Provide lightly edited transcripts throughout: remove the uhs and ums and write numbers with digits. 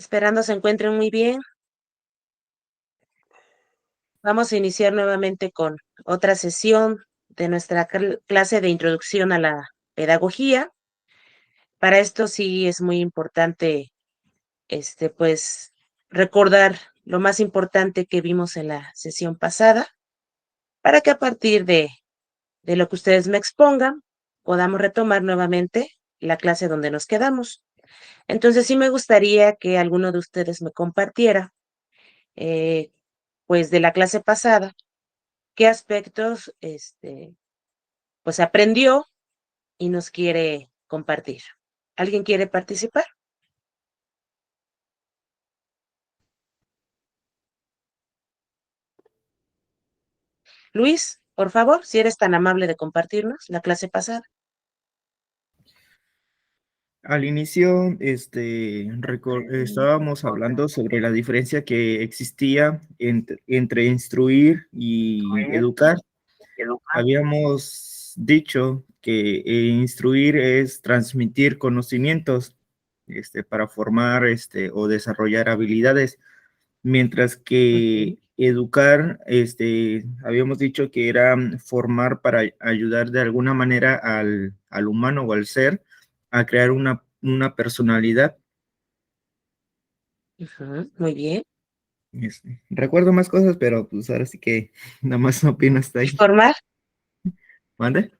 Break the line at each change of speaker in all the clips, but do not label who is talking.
Esperando se encuentren muy bien. Vamos a iniciar nuevamente con otra sesión de nuestra clase de introducción a la pedagogía. Para esto sí es muy importante, pues, recordar lo más importante que vimos en la sesión pasada, para que a partir de lo que ustedes me expongan, podamos retomar nuevamente la clase donde nos quedamos. Entonces sí me gustaría que alguno de ustedes me compartiera, eh, pues, de la clase pasada, qué aspectos, pues aprendió y nos quiere compartir. ¿Alguien quiere participar? Luis, por favor, si eres tan amable de compartirnos la clase pasada.
Al inicio, estábamos hablando sobre la diferencia que existía entre instruir y educar. Habíamos dicho que instruir es transmitir conocimientos, para formar, o desarrollar habilidades, mientras
Ujú.
que educar, habíamos dicho que era formar para ayudar de alguna manera al humano o al ser a crear una personalidad.
Ujú, muy bien.
Recuerdo más cosas, pero pues ahora sí que nada más no opino hasta
Y
ahí.
formar,
¿Mande?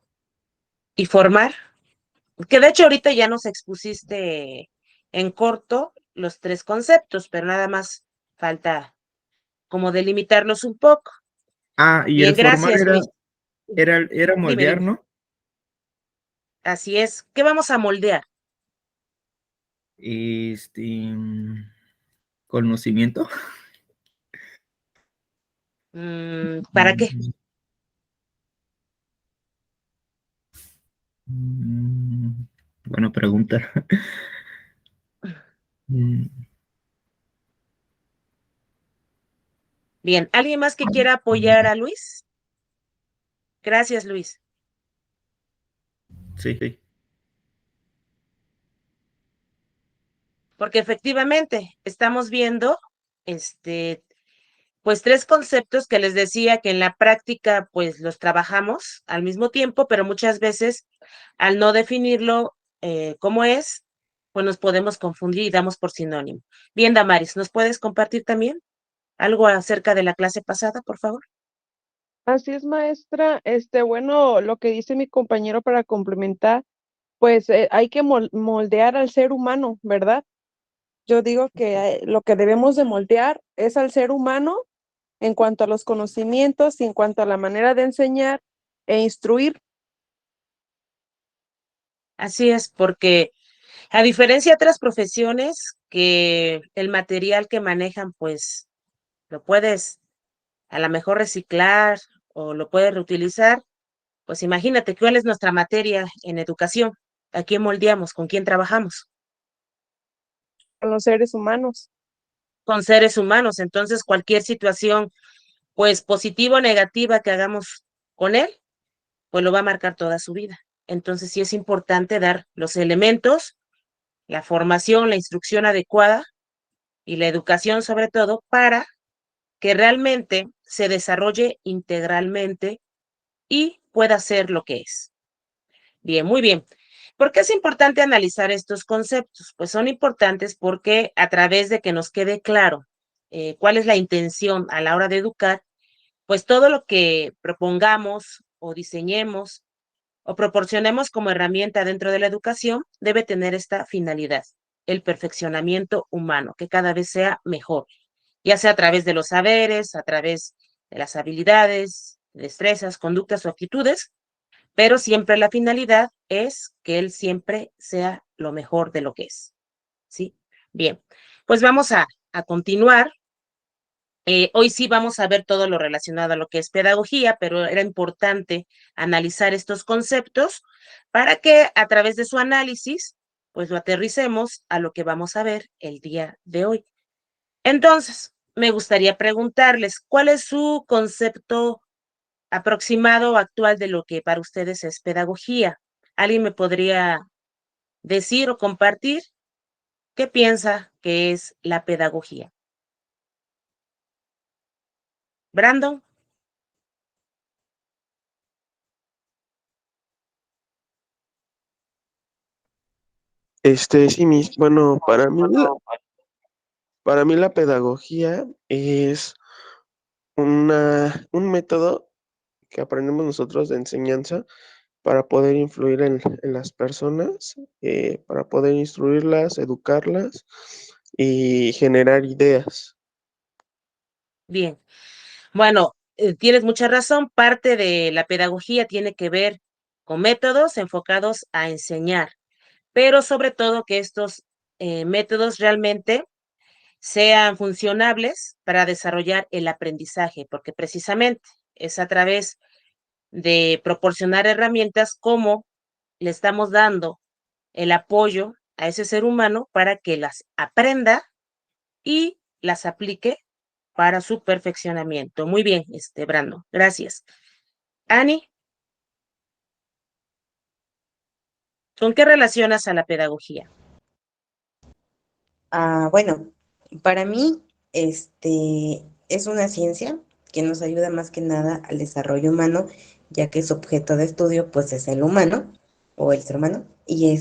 y formar, que de hecho ahorita ya nos expusiste en corto los tres conceptos, pero nada más falta como delimitarlos un poco.
Ah, y el
Bien,
formar
gracias, Luis.
era
Dime,
moldear,
dime.
¿no?
Así es. ¿Qué vamos a moldear?
Este, conocimiento.
¿Para qué?
Mm, Buena pregunta. Mm,
Bien, ¿alguien más que quiera apoyar a Luis? Gracias, Luis.
Sí, sí.
Porque efectivamente estamos viendo, este, pues tres conceptos que les decía que en la práctica, pues los trabajamos al mismo tiempo, pero muchas veces al no definirlo como es, pues nos podemos confundir y damos por sinónimo. Bien, Damaris, ¿nos puedes compartir también algo acerca de la clase pasada, por favor?
Así es, maestra. Bueno, lo que dice mi compañero para complementar, pues hay que moldear al ser humano, ¿verdad? Yo digo que lo que debemos de moldear es al ser humano en cuanto a los conocimientos y en cuanto a la manera de enseñar e instruir.
Así es, porque a diferencia de otras profesiones que el material que manejan, pues lo puedes a lo mejor reciclar o lo puedes reutilizar, pues imagínate cuál es nuestra materia en educación, a quién moldeamos, con quién trabajamos,
Con los seres humanos.
con seres humanos. Entonces, cualquier situación, pues positiva o negativa que hagamos con él, pues lo va a marcar toda su vida. Entonces, sí es importante dar los elementos, la formación, la instrucción adecuada y la educación sobre todo para que realmente se desarrolle integralmente y pueda ser lo que es. Bien, muy bien. ¿Por qué es importante analizar estos conceptos? Pues son importantes porque a través de que nos quede claro cuál es la intención a la hora de educar, pues todo lo que propongamos o diseñemos o proporcionemos como herramienta dentro de la educación debe tener esta finalidad, el perfeccionamiento humano, que cada vez sea mejor, ya sea a través de los saberes, a través de las habilidades, destrezas, conductas o actitudes, pero siempre la finalidad es que él siempre sea lo mejor de lo que es, ¿sí? Bien, pues vamos a continuar. Hoy sí vamos a ver todo lo relacionado a lo que es pedagogía, pero era importante analizar estos conceptos para que a través de su análisis, pues lo aterricemos a lo que vamos a ver el día de hoy. Entonces, me gustaría preguntarles, ¿cuál es su concepto aproximado o actual de lo que para ustedes es pedagogía? ¿Alguien me podría decir o compartir qué piensa que es la pedagogía? Brandon.
Sí, bueno, para mí la pedagogía es un método que aprendemos nosotros de enseñanza para poder influir en las personas, para poder instruirlas, educarlas y generar ideas.
Bien. Bueno, tienes mucha razón. Parte de la pedagogía tiene que ver con métodos enfocados a enseñar, pero sobre todo que estos métodos realmente sean funcionables para desarrollar el aprendizaje, porque precisamente es a través de proporcionar herramientas como le estamos dando el apoyo a ese ser humano para que las aprenda y las aplique para su perfeccionamiento. Muy bien, Brando, gracias. Ani, ¿con qué relacionas a la pedagogía?
Bueno, para mí, es una ciencia que nos ayuda más que nada al desarrollo humano, ya que su objeto de estudio, pues, es el humano o el ser humano, y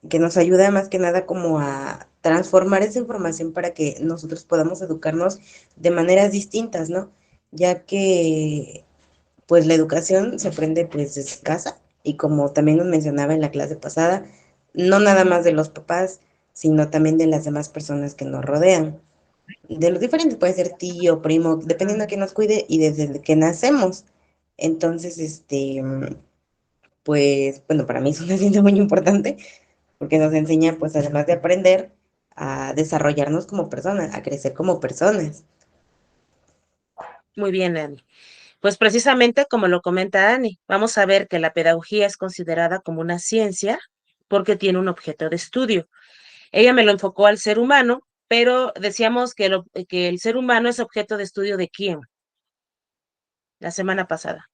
que nos ayuda más que nada como a transformar esa información para que nosotros podamos educarnos de maneras distintas, ¿no? Ya que, pues, la educación se aprende, pues, desde casa, y como también nos mencionaba en la clase pasada, no nada más de los papás, sino también de las demás personas que nos rodean. De los diferentes, puede ser tío, primo, dependiendo de quién nos cuide y desde que nacemos. Entonces, pues, bueno, para mí es una ciencia muy importante porque nos enseña, pues, además de aprender, a desarrollarnos como personas, a crecer como personas.
Muy bien, Ani. Pues precisamente como lo comenta Ani, vamos a ver que la pedagogía es considerada como una ciencia porque tiene un objeto de estudio. Ella me lo enfocó al ser humano, pero decíamos que el ser humano es objeto de estudio de quién la semana pasada.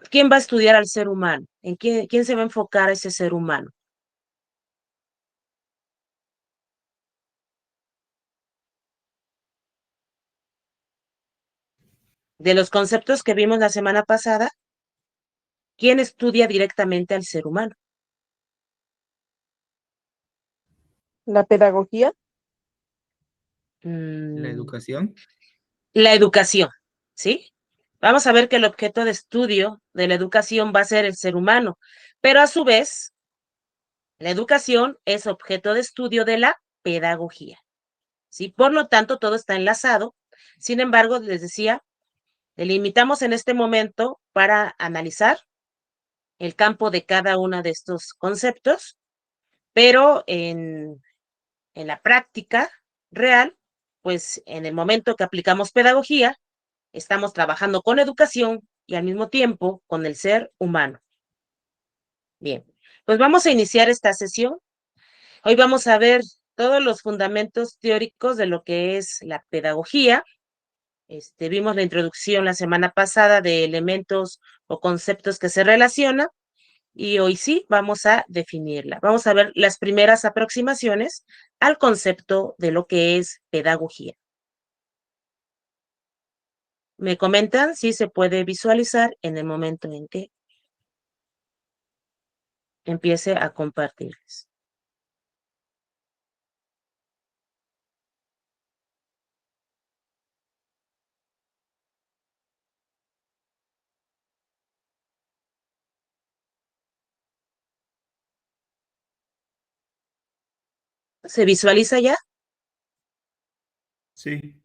¿Quién va a estudiar al ser humano? ¿En quién se va a enfocar a ese ser humano? De los conceptos que vimos la semana pasada, ¿quién estudia directamente al ser humano?
La pedagogía,
La
Mm,
educación.
la educación, ¿sí? Vamos a ver que el objeto de estudio de la educación va a ser el ser humano, pero a su vez, la educación es objeto de estudio de la pedagogía, ¿sí? Por lo tanto, todo está enlazado. Sin embargo, les decía, delimitamos en este momento para analizar el campo de cada uno de estos conceptos, pero en la práctica real, pues en el momento que aplicamos pedagogía, estamos trabajando con educación y al mismo tiempo con el ser humano. Bien, pues vamos a iniciar esta sesión. Hoy vamos a ver todos los fundamentos teóricos de lo que es la pedagogía. Vimos la introducción la semana pasada de elementos o conceptos que se relacionan y hoy sí vamos a definirla. Vamos a ver las primeras aproximaciones al concepto de lo que es pedagogía. Me comentan si se puede visualizar en el momento en que empiece a compartirles. ¿Se visualiza ya?
Sí.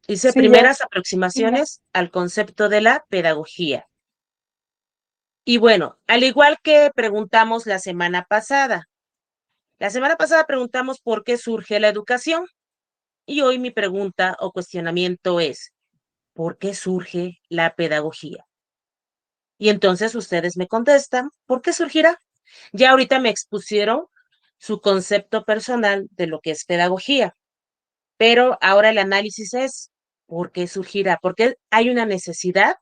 Hice
sí, ya.
primeras aproximaciones al concepto de la pedagogía. Y bueno, al igual que preguntamos la semana pasada preguntamos por qué surge la educación y hoy mi pregunta o cuestionamiento es, ¿por qué surge la pedagogía? Y entonces ustedes me contestan, ¿por qué surgirá? Ya ahorita me expusieron su concepto personal de lo que es pedagogía, pero ahora el análisis es, ¿por qué surgirá? Porque hay una necesidad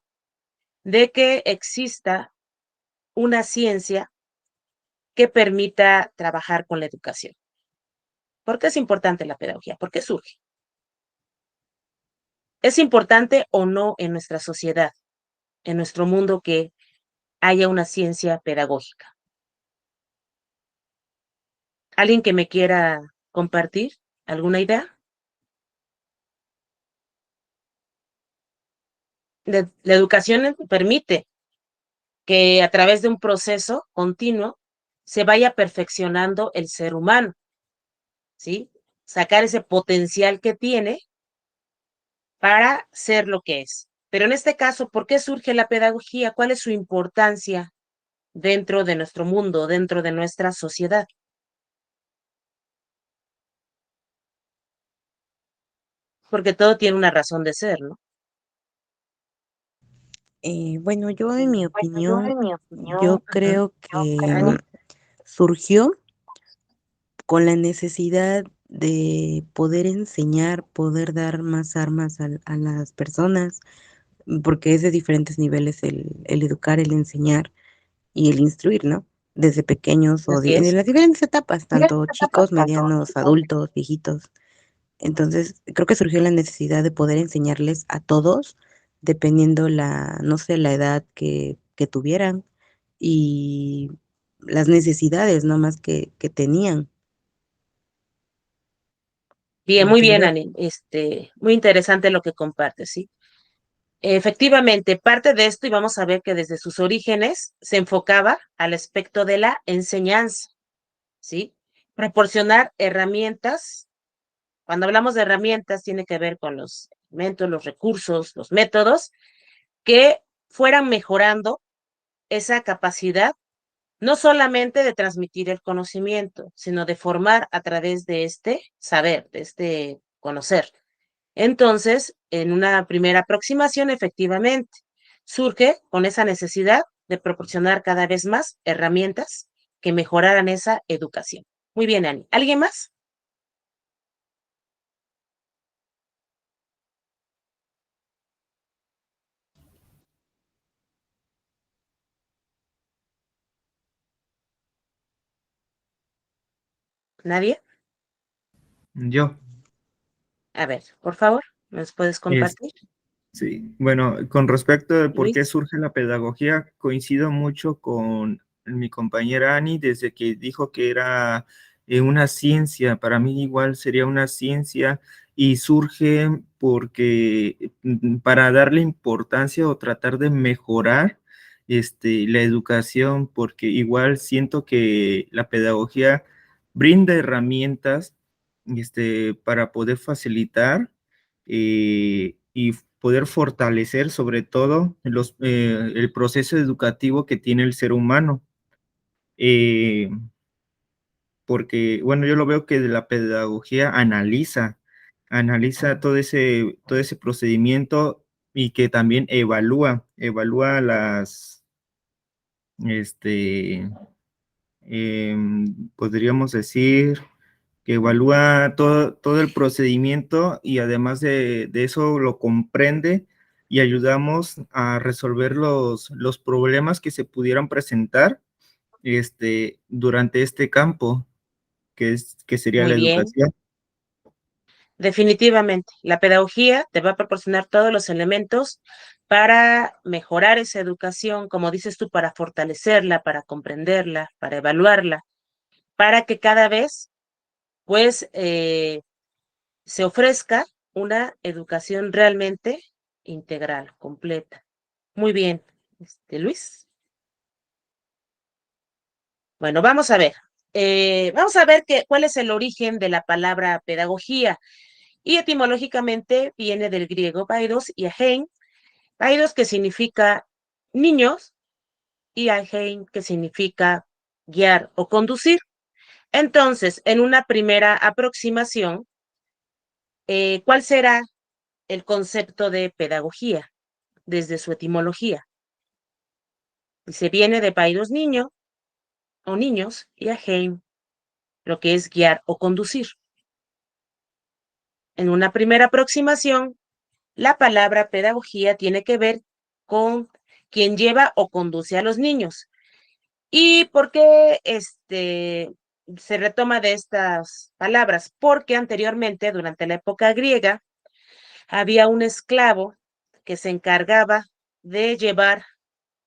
de que exista una ciencia que permita trabajar con la educación. ¿Por qué es importante la pedagogía? ¿Por qué surge? ¿Es importante o no en nuestra sociedad, en nuestro mundo, que haya una ciencia pedagógica? ¿Alguien que me quiera compartir alguna idea? La educación permite que a través de un proceso continuo se vaya perfeccionando el ser humano, ¿sí? Sacar ese potencial que tiene para ser lo que es. Pero en este caso, ¿por qué surge la pedagogía? ¿Cuál es su importancia dentro de nuestro mundo, dentro de nuestra sociedad? Porque todo tiene una razón de ser, ¿no?
Bueno, yo en mi
Bueno, yo
opinión,
en mi
yo
opinión,
creo
yo
que
creo
surgió con la necesidad de poder enseñar, poder dar más armas a las personas, porque es de diferentes niveles el educar, el enseñar y el instruir, ¿no? Desde pequeños o
Así
en
es.
las diferentes etapas,
diferentes
tanto
etapas,
chicos,
tanto
medianos,
chicos.
adultos, viejitos. Entonces, creo que surgió la necesidad de poder enseñarles a todos, dependiendo la, no sé, la edad que tuvieran y las necesidades, ¿no? Más que tenían.
Bien, muy bien,
Entiendo.
Ani. Muy interesante lo que compartes, ¿sí? Efectivamente, parte de esto, y vamos a ver que desde sus orígenes se enfocaba al aspecto de la enseñanza, ¿sí? Proporcionar herramientas. Cuando hablamos de herramientas, tiene que ver con los elementos, los recursos, los métodos que fueran mejorando esa capacidad, no solamente de transmitir el conocimiento, sino de formar a través de este saber, de este conocer. Entonces, en una primera aproximación, efectivamente, surge con esa necesidad de proporcionar cada vez más herramientas que mejoraran esa educación. Muy bien, Ani. ¿Alguien más? ¿Nadie?
Yo.
A ver, por favor, ¿nos puedes
Es,
compartir,
sí, bueno, con respecto de por qué
Luis?
surge la pedagogía, coincido mucho con mi compañera Ani desde que dijo que era una ciencia. Para mí igual sería una ciencia y surge porque para darle importancia o tratar de mejorar la educación, porque igual siento que la pedagogía brinda herramientas para poder facilitar y poder fortalecer sobre todo el proceso educativo que tiene el ser humano. Eh, Porque, bueno, yo lo veo que la pedagogía analiza todo ese procedimiento y que también evalúa este, podríamos decir, que evalúa todo el procedimiento y además de eso lo comprende y ayudamos a resolver los problemas que se pudieran presentar durante este campo, que sería
Muy
la
bien.
educación.
Definitivamente, la pedagogía te va a proporcionar todos los elementos para mejorar esa educación, como dices tú, para fortalecerla, para comprenderla, para evaluarla, para que cada vez, pues, se ofrezca una educación realmente integral, completa. Muy bien, Luis. Bueno, vamos a ver cuál es el origen de la palabra pedagogía. Y etimológicamente viene del griego paidos y agein, paidos que significa niños y agein que significa guiar o conducir. Entonces, en una primera aproximación, ¿cuál será el concepto de pedagogía desde su etimología? Se viene de paidos niño o niños y agein, lo que es guiar o conducir. En una primera aproximación, la palabra pedagogía tiene que ver con quien lleva o conduce a los niños. ¿Y por qué se retoma de estas palabras? Porque anteriormente, durante la época griega, había un esclavo que se encargaba de llevar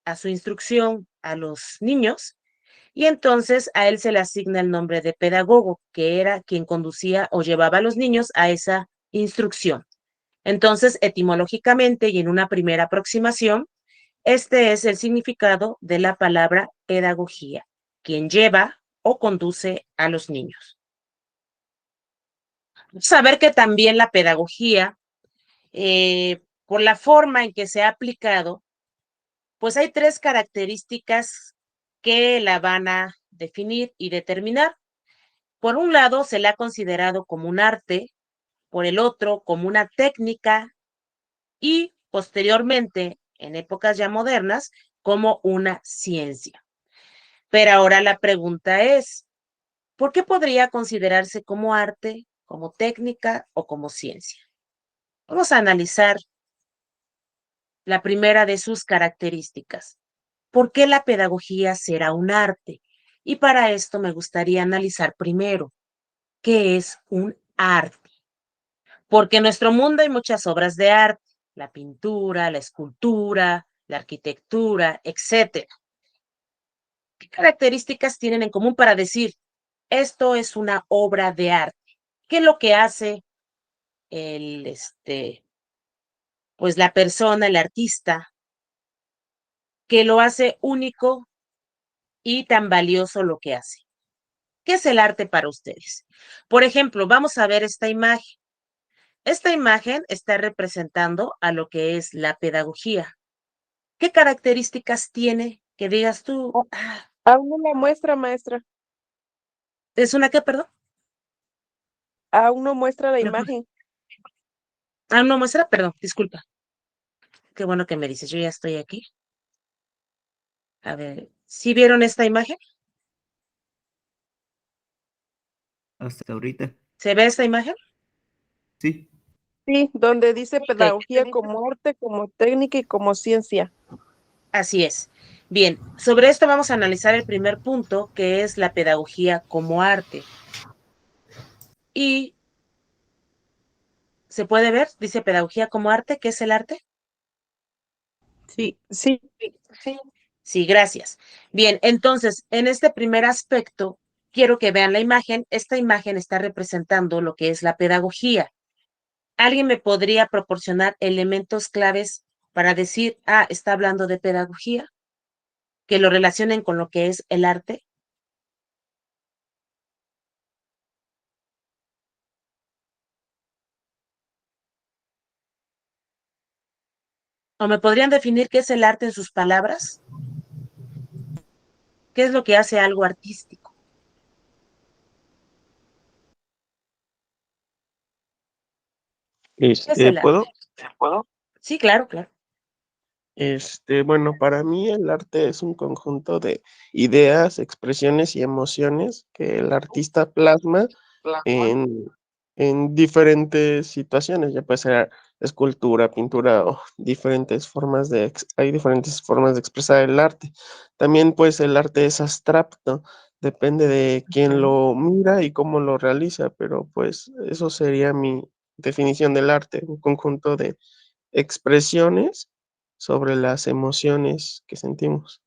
a su instrucción a los niños y entonces a él se le asigna el nombre de pedagogo, que era quien conducía o llevaba a los niños a esa instrucción. Entonces, etimológicamente y en una primera aproximación, este es el significado de la palabra pedagogía, quien lleva o conduce a los niños. Saber que también la pedagogía, por la forma en que se ha aplicado, pues hay 3 características que la van a definir y determinar. Por un lado, se le ha considerado como un arte, por el otro, como una técnica y posteriormente, en épocas ya modernas, como una ciencia. Pero ahora la pregunta es, ¿por qué podría considerarse como arte, como técnica o como ciencia? Vamos a analizar la primera de sus características. ¿Por qué la pedagogía será un arte? Y para esto me gustaría analizar primero qué es un arte. Porque en nuestro mundo hay muchas obras de arte, la pintura, la escultura, la arquitectura, etcétera. ¿Qué características tienen en común para decir esto es una obra de arte? ¿Qué es lo que hace el, pues la persona, el artista, que lo hace único y tan valioso lo que hace? ¿Qué es el arte para ustedes? Por ejemplo, vamos a ver esta imagen. Esta imagen está representando a lo que es la pedagogía. ¿Qué características tiene que digas tú?
Aún no la muestra, maestra.
¿Es una qué, perdón?
Aún no muestra la imagen.
No muestra, perdón, disculpa. Qué bueno que me dices, yo ya estoy aquí. A ver, ¿sí vieron esta imagen?
Hasta ahorita.
¿Se ve esta imagen?
Sí.
Sí, donde dice
Ok,
pedagogía como arte, como técnica y como ciencia.
así es. Bien, sobre esto vamos a analizar el primer punto, que es la pedagogía como arte. Y se puede ver, dice pedagogía como arte, ¿qué es el arte?
Sí,
Sí,
Sí, gracias. Bien, entonces, en este primer aspecto, quiero que vean la imagen. Esta imagen está representando lo que es la pedagogía. ¿Alguien me podría proporcionar elementos claves para decir, está hablando de pedagogía? Que lo relacionen con lo que es el arte. ¿O me podrían definir qué es el arte en sus palabras? ¿Qué es lo que hace algo artístico? ¿Qué es el arte?
¿Puedo?
Sí, claro, claro.
Bueno, para mí el arte es un conjunto de ideas, expresiones y emociones que el artista plasma en, en diferentes situaciones, ya puede ser escultura, pintura o diferentes formas hay diferentes formas de expresar el arte. También pues el arte es abstracto, depende de quién lo mira y cómo lo realiza, pero pues eso sería mi definición del arte, un conjunto de expresiones sobre las emociones que sentimos.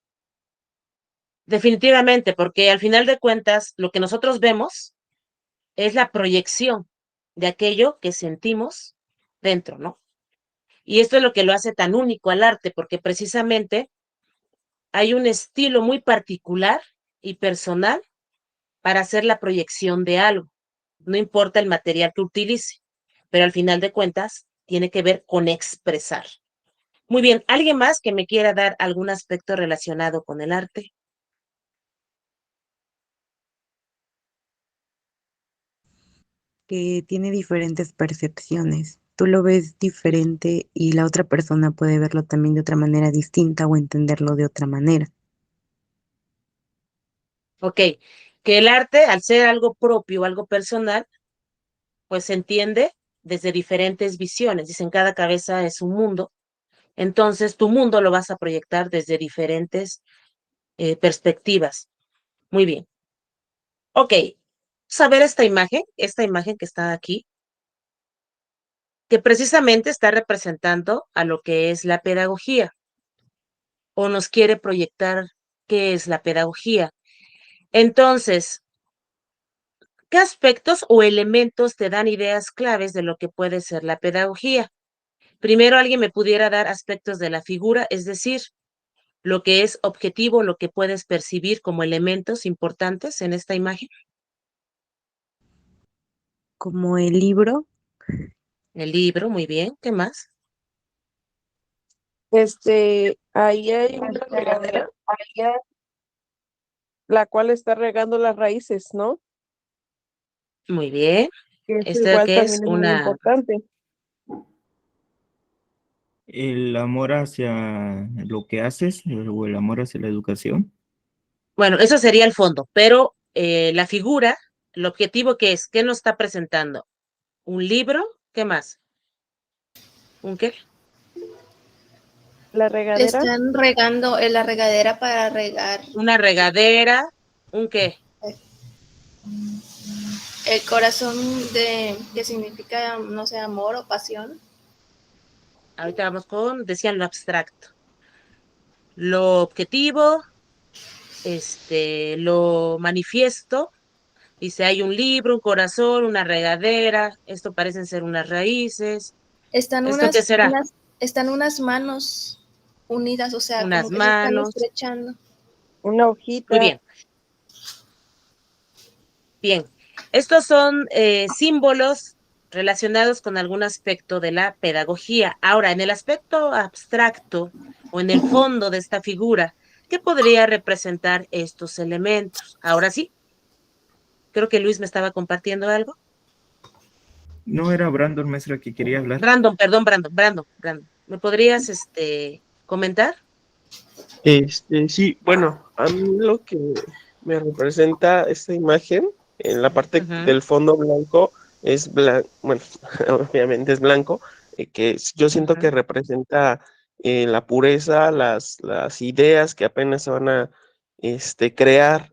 Definitivamente, porque al final de cuentas, lo que nosotros vemos es la proyección de aquello que sentimos dentro, ¿no? Y esto es lo que lo hace tan único al arte, porque precisamente hay un estilo muy particular y personal para hacer la proyección de algo. No importa el material que utilice, pero al final de cuentas tiene que ver con expresar. Muy bien, ¿alguien más que me quiera dar algún aspecto relacionado con el arte?
que tiene diferentes percepciones. Tú lo ves diferente y la otra persona puede verlo también de otra manera distinta o entenderlo de otra manera.
Ok, que el arte, al ser algo propio, algo personal, pues se entiende desde diferentes visiones. Dicen, cada cabeza es un mundo. Entonces, tu mundo lo vas a proyectar desde diferentes perspectivas. Muy bien. Ok, vamos a ver esta imagen que está aquí, que precisamente está representando a lo que es la pedagogía, o nos quiere proyectar qué es la pedagogía. Entonces, ¿qué aspectos o elementos te dan ideas claves de lo que puede ser la pedagogía? Primero, alguien me pudiera dar aspectos de la figura, es decir, lo que es objetivo, lo que puedes percibir como elementos importantes en esta imagen.
Como el libro,
El libro, muy bien. ¿Qué más?
Ahí hay una regadera, la cual está regando las raíces, ¿no?
Muy bien.
Que eso
¿Esto
igual
qué es?
también es muy importante.
El amor hacia lo que haces o el amor hacia la educación.
Bueno, eso sería el fondo, pero la figura, el objetivo que es, ¿qué nos está presentando? ¿Un libro? ¿Qué más? ¿Un qué?
La regadera,
Están regando en la regadera para regar
Una regadera. ¿Un qué?
el corazón que significa, no sé, amor o pasión.
Ahorita vamos con, decían lo abstracto. Lo objetivo, lo manifiesto. Dice, hay un libro, un corazón, una regadera. Esto parecen ser unas raíces.
Están
¿Esto qué será?
están unas manos unidas, o sea, como
Unas
que se están
manos.
estrechando.
una
Muy
hojita,
bien. Bien. Estos son símbolos relacionados con algún aspecto de la pedagogía. Ahora, en el aspecto abstracto o en el fondo de esta figura, ¿qué podría representar estos elementos? Ahora sí, creo que Luis me estaba compartiendo algo.
No era Brandon, maestra, que quería hablar.
Brandon, perdón, Brandon. ¿Me podrías comentar?
Sí, bueno, a mí lo que me representa esta imagen, en la parte
Ujú,
del fondo blanco, es blanco, bueno, obviamente es blanco, yo siento que
ujú.
representa la pureza, las ideas que apenas se van a crear.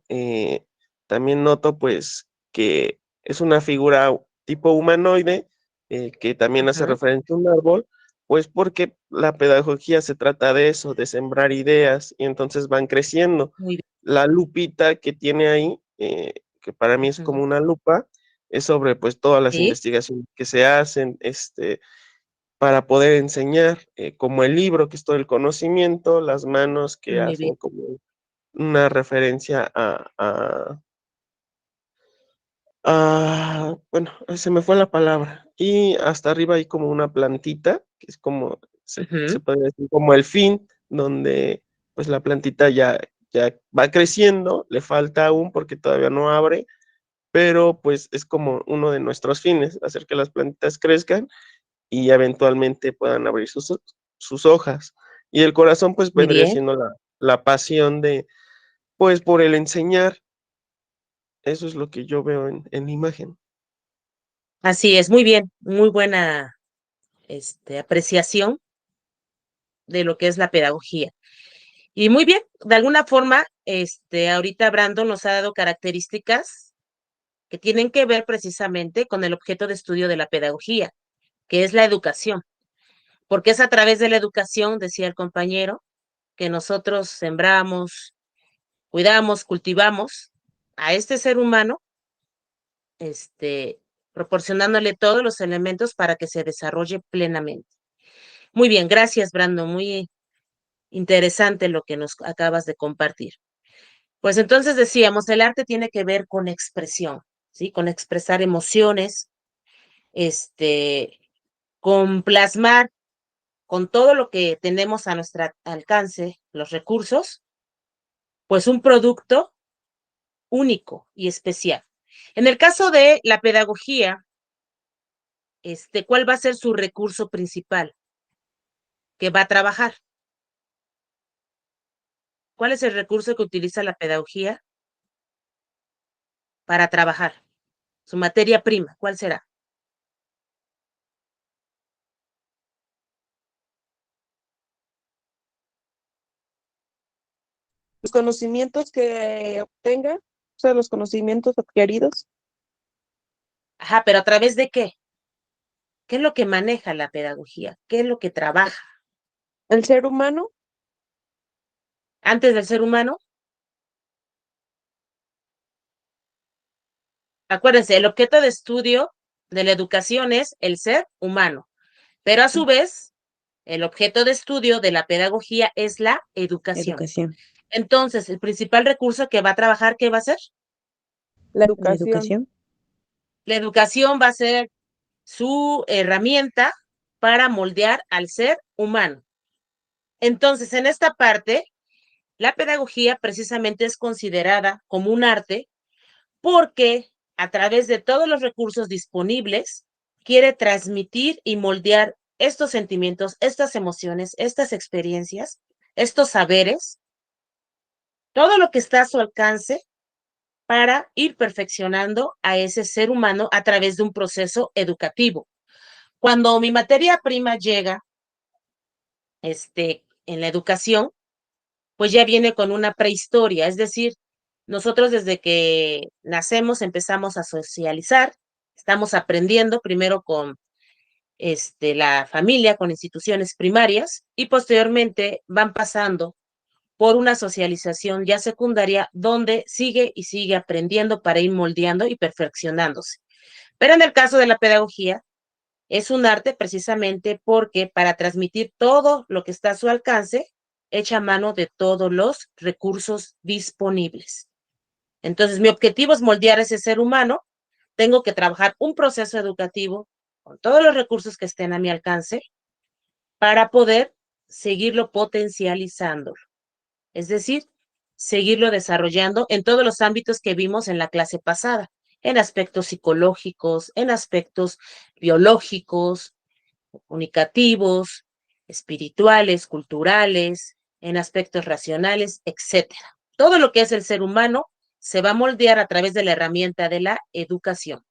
También noto pues que es una figura tipo humanoide, que también hace
Ujú.
referencia a un árbol, pues porque la pedagogía se trata de eso, de sembrar ideas y entonces van creciendo.
Muy bien.
La lupita que tiene ahí, que para mí es
Ujú.
como una lupa, es sobre pues todas las
Sí,
investigaciones que se hacen, para poder enseñar, como el libro que es todo el conocimiento, las manos que
muy bien.
hacen como una referencia bueno, se me fue la palabra. Y hasta arriba hay como una plantita, que es como, se
Ujú.
puede decir como el fin, donde pues la plantita ya va creciendo, le falta aún porque todavía no abre, pero pues es como uno de nuestros fines, hacer que las plantitas crezcan y eventualmente puedan abrir sus hojas. Y el corazón pues
Muy
vendría
bien.
siendo la pasión de, pues por el enseñar. Eso es lo que yo veo en la imagen.
Así es, muy bien. Muy buena apreciación de lo que es la pedagogía. Y muy bien, de alguna forma, ahorita Brandon nos ha dado características que tienen que ver precisamente con el objeto de estudio de la pedagogía, que es la educación, porque es a través de la educación, decía el compañero, que nosotros sembramos, cuidamos, cultivamos a este ser humano, proporcionándole todos los elementos para que se desarrolle plenamente. Muy bien, gracias, Brandon, muy interesante lo que nos acabas de compartir. Pues entonces decíamos, el arte tiene que ver con expresión, ¿sí? Con expresar emociones, con plasmar con todo lo que tenemos a nuestro alcance, los recursos, pues un producto único y especial. En el caso de la pedagogía, ¿cuál va a ser su recurso principal que va a trabajar? ¿Cuál es el recurso que utiliza la pedagogía para trabajar? Su materia prima, ¿cuál será?
los conocimientos que obtenga, o sea, los conocimientos adquiridos.
Ajá, pero ¿a través de qué? ¿Qué es lo que maneja la pedagogía? ¿Qué es lo que trabaja?
El ser humano,
Antes del ser humano, acuérdense, el objeto de estudio de la educación es el ser humano, pero a su vez, el objeto de estudio de la pedagogía es la educación.
Educación.
Entonces, el principal recurso que va a trabajar, ¿qué va a ser?
la
La
educación.
educación.
La educación va a ser su herramienta para moldear al ser humano. Entonces, en esta parte, la pedagogía precisamente es considerada como un arte porque a través de todos los recursos disponibles quiere transmitir y moldear estos sentimientos, estas emociones, estas experiencias, estos saberes, todo lo que está a su alcance para ir perfeccionando a ese ser humano a través de un proceso educativo. Cuando mi materia prima llega en la educación, pues ya viene con una prehistoria, es decir, nosotros desde que nacemos empezamos a socializar, estamos aprendiendo primero con la familia, con instituciones primarias y posteriormente van pasando por una socialización ya secundaria donde sigue y sigue aprendiendo para ir moldeando y perfeccionándose. Pero en el caso de la pedagogía, es un arte precisamente porque para transmitir todo lo que está a su alcance, echa mano de todos los recursos disponibles. Entonces, mi objetivo es moldear a ese ser humano. Tengo que trabajar un proceso educativo con todos los recursos que estén a mi alcance para poder seguirlo potencializando. Es decir, seguirlo desarrollando en todos los ámbitos que vimos en la clase pasada, en aspectos psicológicos, en aspectos biológicos, comunicativos, espirituales, culturales, en aspectos racionales, etcétera. Todo lo que es el ser humano se va a moldear a través de la herramienta de la educación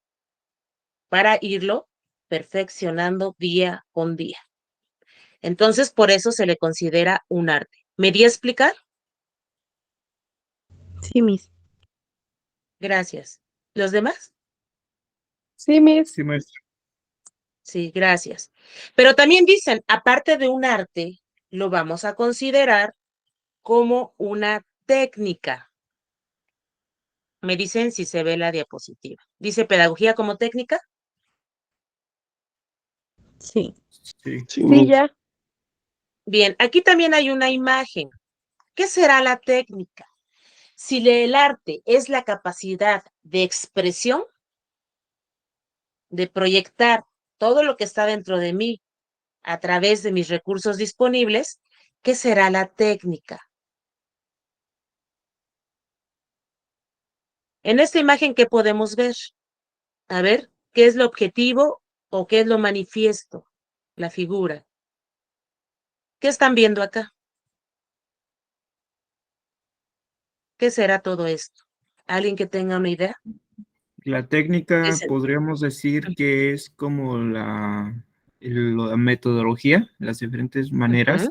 para irlo perfeccionando día con día. Entonces, por eso se le considera un arte. ¿Me di a explicar?
Sí, Miss.
Gracias. ¿Los demás?
Sí, Miss.
Sí, maestra.
Sí, gracias. Pero también dicen, aparte de un arte, lo vamos a considerar como una técnica. Me dicen si se ve la diapositiva. Dice pedagogía como técnica.
Sí.
Sí.
Sí,
Sí, ya.
Bien, aquí también hay una imagen. ¿Qué será la técnica? Si el arte es la capacidad de expresión, de proyectar todo lo que está dentro de mí a través de mis recursos disponibles, ¿qué será la técnica? En esta imagen, ¿qué podemos ver? A ver, ¿qué es lo objetivo o qué es lo manifiesto? La figura. ¿Qué están viendo acá? ¿Qué será todo esto? ¿Alguien que tenga una idea?
La técnica
Dicen,
podríamos decir que es como la metodología, las diferentes maneras.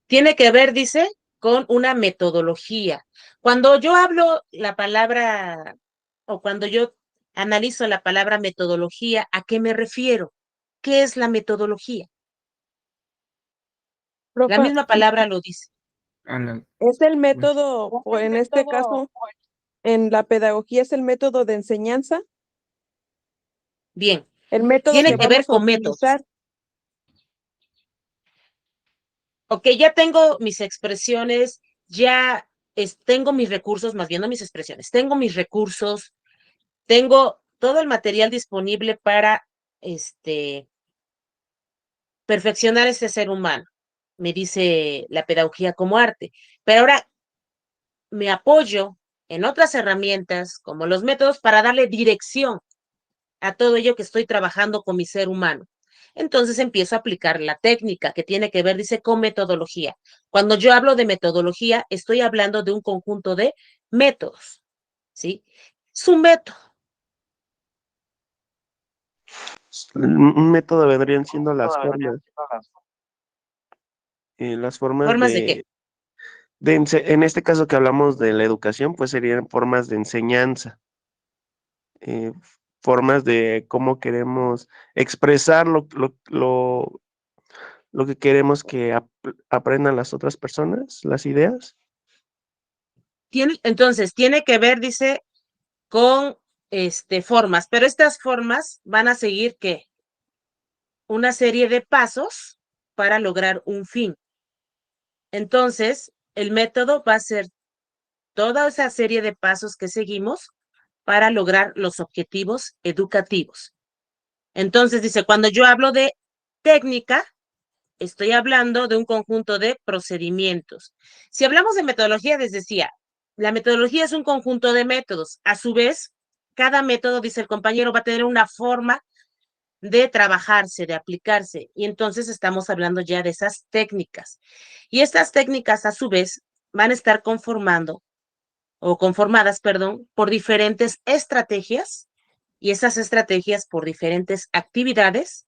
tiene que ver, dice, con una metodología. Cuando yo hablo la palabra o cuando yo analizo la palabra metodología, ¿a qué me refiero? ¿Qué es la metodología? La
Profa,
misma palabra lo dice.
A la-
es el método, o en este caso, en la pedagogía es el método de enseñanza,
Bien,
el método
tiene
que
sí,
que ver
vamos a
con métodos.
utilizar.
Ok, ya tengo mis expresiones, ya tengo mis recursos, más bien no mis expresiones, tengo mis recursos, tengo todo el material disponible para perfeccionar ese ser humano, me dice la pedagogía como arte. Pero ahora me apoyo en otras herramientas como los métodos para darle dirección a todo ello que estoy trabajando con mi ser humano. Entonces empiezo a aplicar la técnica que tiene que ver, dice, con metodología. Cuando yo hablo de metodología, estoy hablando de un conjunto de métodos, ¿sí? Es un método.
un método vendrían siendo las formas. las formas
¿Formas de qué?
en este caso que hablamos de la educación, pues serían formas de enseñanza, eh, formas de cómo queremos expresar lo que queremos que aprendan las otras personas, las ideas.
Entonces, tiene que ver, dice, con formas, pero estas formas van a seguir ¿qué? Una serie de pasos para lograr un fin. Entonces, el método va a ser toda esa serie de pasos que seguimos para lograr los objetivos educativos. Entonces, dice, cuando yo hablo de técnica, estoy hablando de un conjunto de procedimientos. Si hablamos de metodología, les decía, la metodología es un conjunto de métodos. A su vez, cada método, dice el compañero, va a tener una forma de trabajarse, de aplicarse. Y entonces estamos hablando ya de esas técnicas. Y estas técnicas, a su vez, van a estar conformadas, perdón, por diferentes estrategias y esas estrategias por diferentes actividades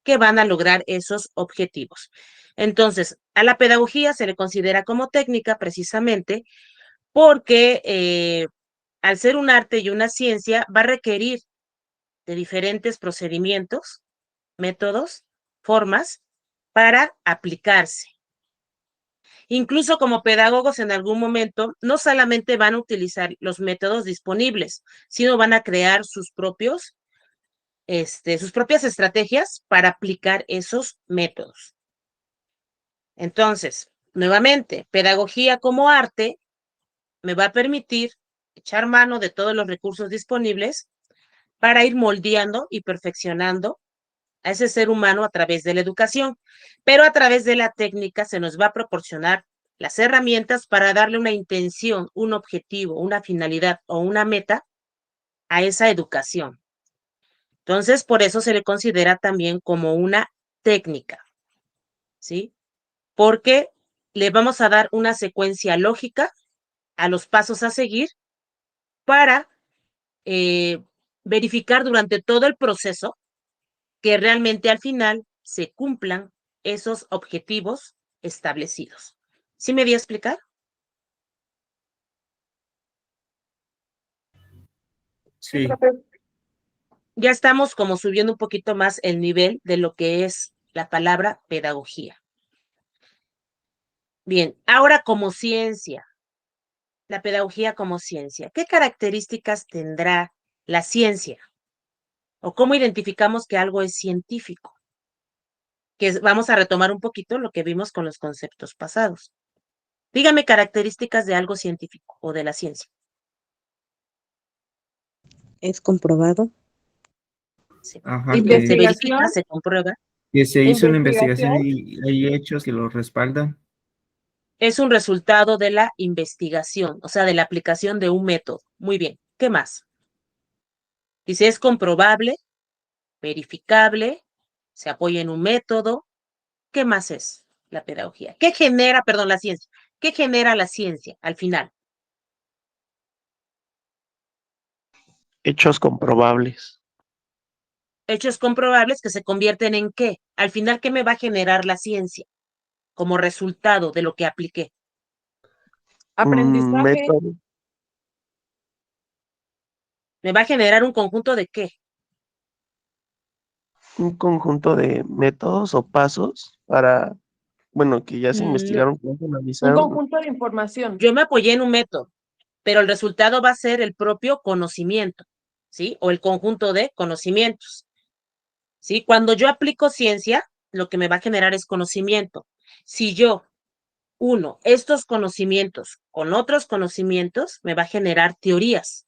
que van a lograr esos objetivos. Entonces, a la pedagogía se le considera como técnica precisamente porque al ser un arte y una ciencia va a requerir de diferentes procedimientos, métodos, formas para aplicarse. Incluso como pedagogos en algún momento no solamente van a utilizar los métodos disponibles, sino van a crear sus propias estrategias para aplicar esos métodos. Entonces, nuevamente, pedagogía como arte me va a permitir echar mano de todos los recursos disponibles para ir moldeando y perfeccionando a ese ser humano a través de la educación, pero a través de la técnica se nos va a proporcionar las herramientas para darle una intención, un objetivo, una finalidad o una meta a esa educación. Entonces, por eso se le considera también como una técnica, ¿sí? Porque le vamos a dar una secuencia lógica a los pasos a seguir para verificar durante todo el proceso que realmente al final se cumplan esos objetivos establecidos. ¿Sí me di a explicar?
Sí,
Ya estamos como subiendo un poquito más el nivel de lo que es la palabra pedagogía. Bien, ahora como ciencia, la pedagogía como ciencia, ¿qué características tendrá la ciencia? ¿O cómo identificamos que algo es científico? Vamos a retomar un poquito lo que vimos con los conceptos pasados. Dígame características de algo científico o de la ciencia.
Es comprobado.
Sí.
ajá,
Se
Investigación.
verifica, se comprueba.
que se hizo una investigación
Investigación.
y hay hechos que lo respaldan.
Es un resultado de la investigación, o sea, de la aplicación de un método. Muy bien. ¿Qué más? Dice, es comprobable, verificable, se apoya en un método. ¿Qué más es la pedagogía? ¿Qué genera, perdón, la ciencia? ¿Qué genera la ciencia al final?
Hechos comprobables.
Hechos comprobables que se convierten en qué? Al final, ¿qué me va a generar la ciencia como resultado de lo que apliqué?
Aprendizaje.
Método,
¿Me va a generar un conjunto de qué?
un conjunto de métodos o pasos para, bueno, que ya se
No,
investigaron, que ya se
Un
analizaron.
conjunto de información.
yo me apoyé en un método, pero el resultado va a ser el propio conocimiento, ¿sí? O el conjunto de conocimientos, ¿sí? Cuando yo aplico ciencia, lo que me va a generar es conocimiento. Si yo uno estos conocimientos con otros conocimientos, me va a generar teorías.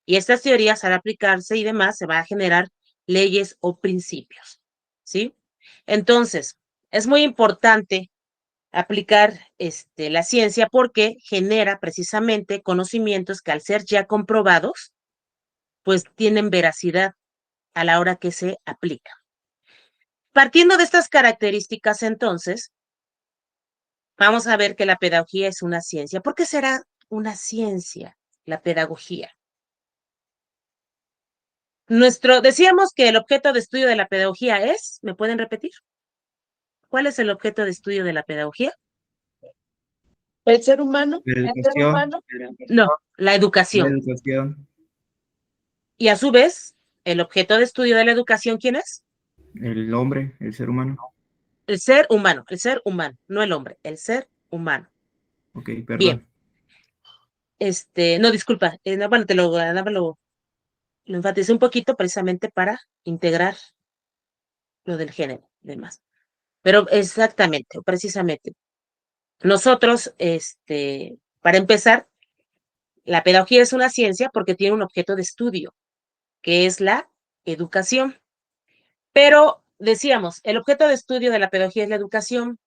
Y estas teorías, al aplicarse y demás, se va a generar leyes o principios, ¿sí? Entonces, es muy importante aplicar la ciencia porque genera precisamente conocimientos que al ser ya comprobados, pues tienen veracidad a la hora que se aplica. Partiendo de estas características, entonces, vamos a ver que la pedagogía es una ciencia. ¿Por qué será una ciencia la pedagogía? Decíamos que el objeto de estudio de la pedagogía es, ¿me pueden repetir? ¿Cuál es el objeto de estudio de la pedagogía?
El ser humano,
La educación,
No, la
la
educación.
educación,
Y a su vez, el objeto de estudio de la educación, ¿quién es?
el hombre, el ser humano.
el ser humano, no el hombre, el ser humano.
Ok,
Bien,
perdón.
no, disculpa, no, bueno, nada más lo enfaticé un poquito precisamente para integrar lo del género y demás. Pero exactamente, o precisamente, nosotros, para empezar, la pedagogía es una ciencia porque tiene un objeto de estudio, que es la educación. Pero decíamos, el objeto de estudio de la pedagogía es la educación,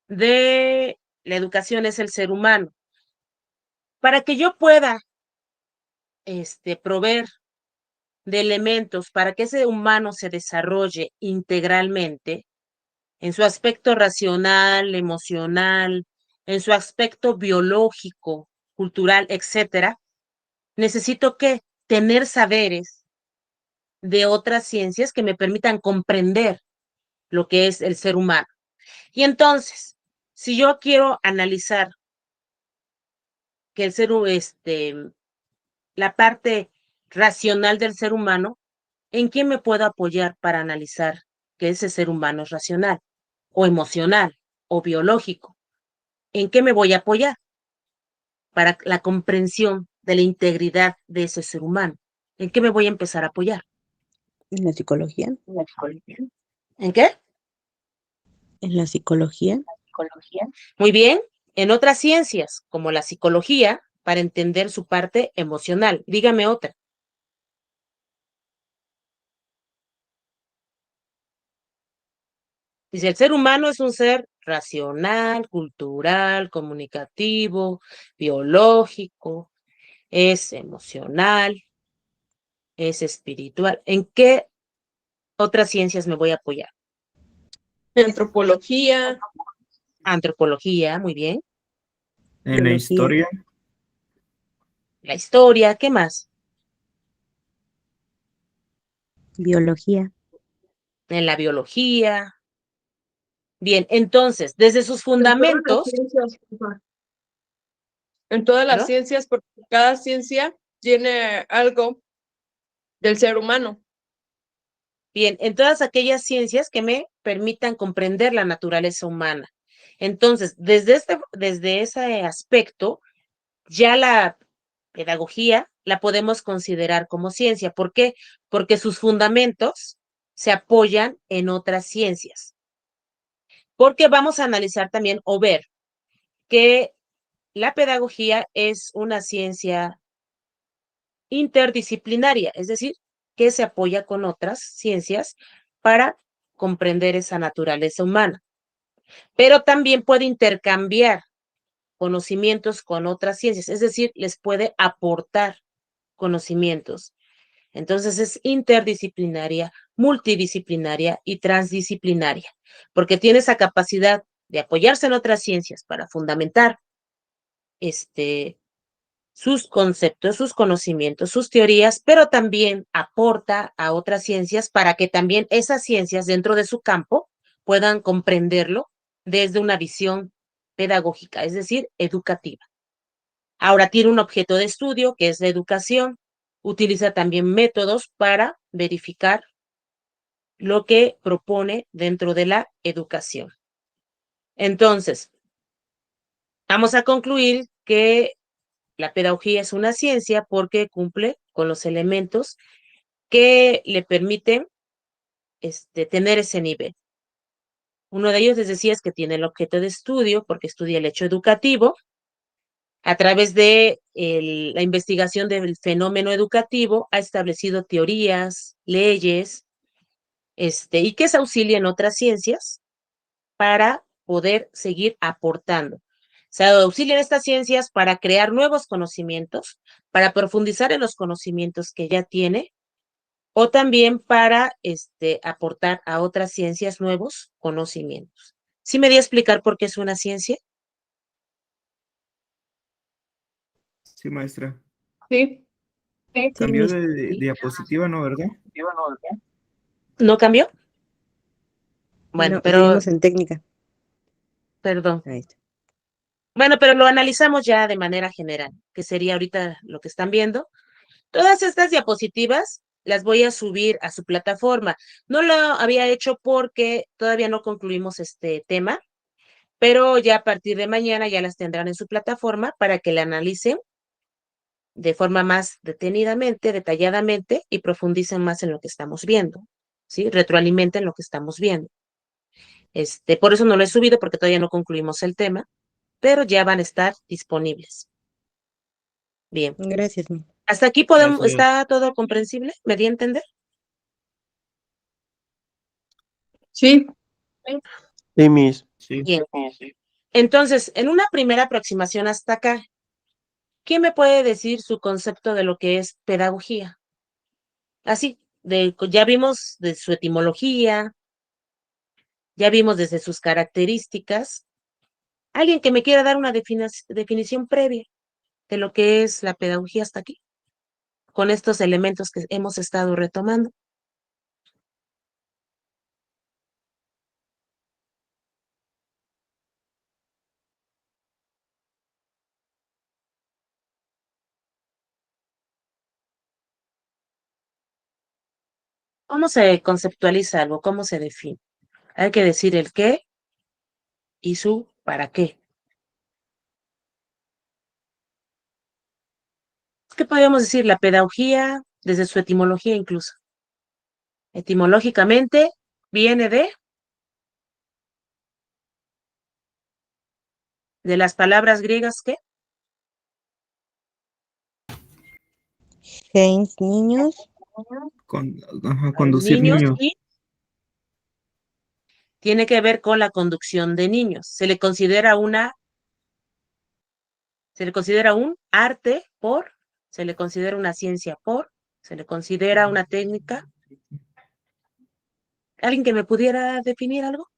de la educación es el ser humano. Para que yo pueda proveer de elementos para que ese humano se desarrolle integralmente en su aspecto racional, emocional, en su aspecto biológico, cultural, etcétera, necesito que tener saberes de otras ciencias que me permitan comprender lo que es el ser humano. Y entonces, si yo quiero analizar que la parte racional del ser humano, ¿en quién me puedo apoyar para analizar que ese ser humano es racional o emocional o biológico? ¿En qué me voy a apoyar para la comprensión de la integridad de ese ser humano? ¿En qué me voy a empezar a apoyar?
En la psicología,
¿En qué?
en la psicología,
Muy bien. En otras ciencias, como la psicología, para entender su parte emocional. Dígame otra. Dice, el ser humano es un ser racional, cultural, comunicativo, biológico, es emocional, es espiritual. ¿En qué otras ciencias me voy a apoyar?
antropología,
Antropología, muy bien.
En la
biología,
historia,
La historia, ¿qué más?
biología,
En la biología. Bien, entonces, desde sus
en todas las
fundamentos,
ciencias, en todas las
¿no?
ciencias, porque cada ciencia tiene algo del ser humano.
Bien, en todas aquellas ciencias que me permitan comprender la naturaleza humana. Entonces, desde ese aspecto, ya la pedagogía la podemos considerar como ciencia. ¿Por qué? Porque sus fundamentos se apoyan en otras ciencias. Porque vamos a analizar también o ver que la pedagogía es una ciencia interdisciplinaria, es decir, que se apoya con otras ciencias para comprender esa naturaleza humana. Pero también puede intercambiar conocimientos con otras ciencias, es decir, les puede aportar conocimientos. Entonces es interdisciplinaria, multidisciplinaria y transdisciplinaria, porque tiene esa capacidad de apoyarse en otras ciencias para fundamentar sus conceptos, sus conocimientos, sus teorías, pero también aporta a otras ciencias para que también esas ciencias dentro de su campo puedan comprenderlo desde una visión pedagógica, es decir, educativa. Ahora tiene un objeto de estudio que es la educación. Utiliza también métodos para verificar lo que propone dentro de la educación. Entonces, vamos a concluir que la pedagogía es una ciencia porque cumple con los elementos que le permiten tener ese nivel. Uno de ellos, les decía, es que tiene el objeto de estudio porque estudia el hecho educativo. A través de la investigación del fenómeno educativo, ha establecido teorías, leyes, y que se auxilia en otras ciencias para poder seguir aportando. Se auxilian estas ciencias para crear nuevos conocimientos, para profundizar en los conocimientos que ya tiene, o también para aportar a otras ciencias nuevos conocimientos. ¿Sí me di a explicar por qué es una ciencia?
sí, maestra.
Sí,
Sí.
Cambió de diapositiva, ¿no, verdad?
¿No cambió? Bueno,
No,
pero,
seguimos en técnica.
perdón.
Ahí está.
Bueno, pero lo analizamos ya de manera general, que sería ahorita lo que están viendo. Todas estas diapositivas las voy a subir a su plataforma. No lo había hecho porque todavía no concluimos este tema, pero ya a partir de mañana ya las tendrán en su plataforma para que la analicen de forma más detenidamente, detalladamente y profundicen más en lo que estamos viendo, ¿sí? Retroalimenten lo que estamos viendo. Por eso no lo he subido porque todavía no concluimos el tema, pero ya van a estar disponibles. Bien.
Gracias, mi.
¿Hasta aquí podemos,
Gracias.
está todo comprensible? ¿Me di a entender?
Sí,
Sí, Miss.
Sí.
Bien. Entonces, en una primera aproximación hasta acá, ¿quién me puede decir su concepto de lo que es pedagogía? Así, ya vimos de su etimología, ya vimos desde sus características. Alguien que me quiera dar una definición previa de lo que es la pedagogía hasta aquí, con estos elementos que hemos estado retomando. ¿Cómo se conceptualiza algo? ¿Cómo se define? Hay que decir el qué y su para qué. ¿Qué podríamos decir? La pedagogía, desde su etimología incluso. Etimológicamente, viene de las palabras griegas que
James, niños.
Conducir
niños
niños.
y tiene que ver con la conducción de niños. Se le considera un arte se le considera una ciencia se le considera una técnica. ¿Alguien que me pudiera definir algo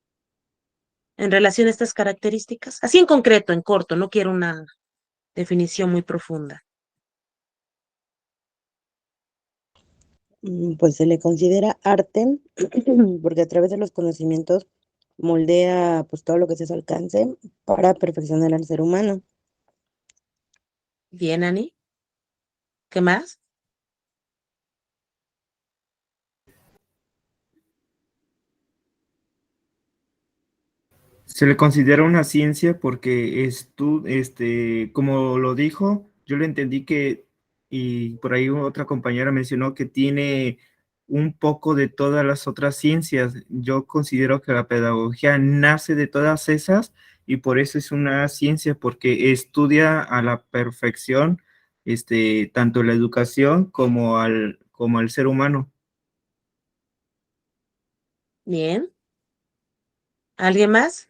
en relación a estas características? Así en concreto, en corto, no quiero una definición muy profunda.
Pues se le considera arte porque a través de los conocimientos moldea pues todo lo que esté a su alcance para perfeccionar al ser humano.
Bien, Ani. ¿Qué más?
Se le considera una ciencia porque como lo dijo, yo le entendí y por ahí otra compañera mencionó que tiene un poco de todas las otras ciencias. Yo considero que la pedagogía nace de todas esas y por eso es una ciencia, porque estudia a la perfección, tanto la educación como al ser humano.
Bien. ¿Alguien más?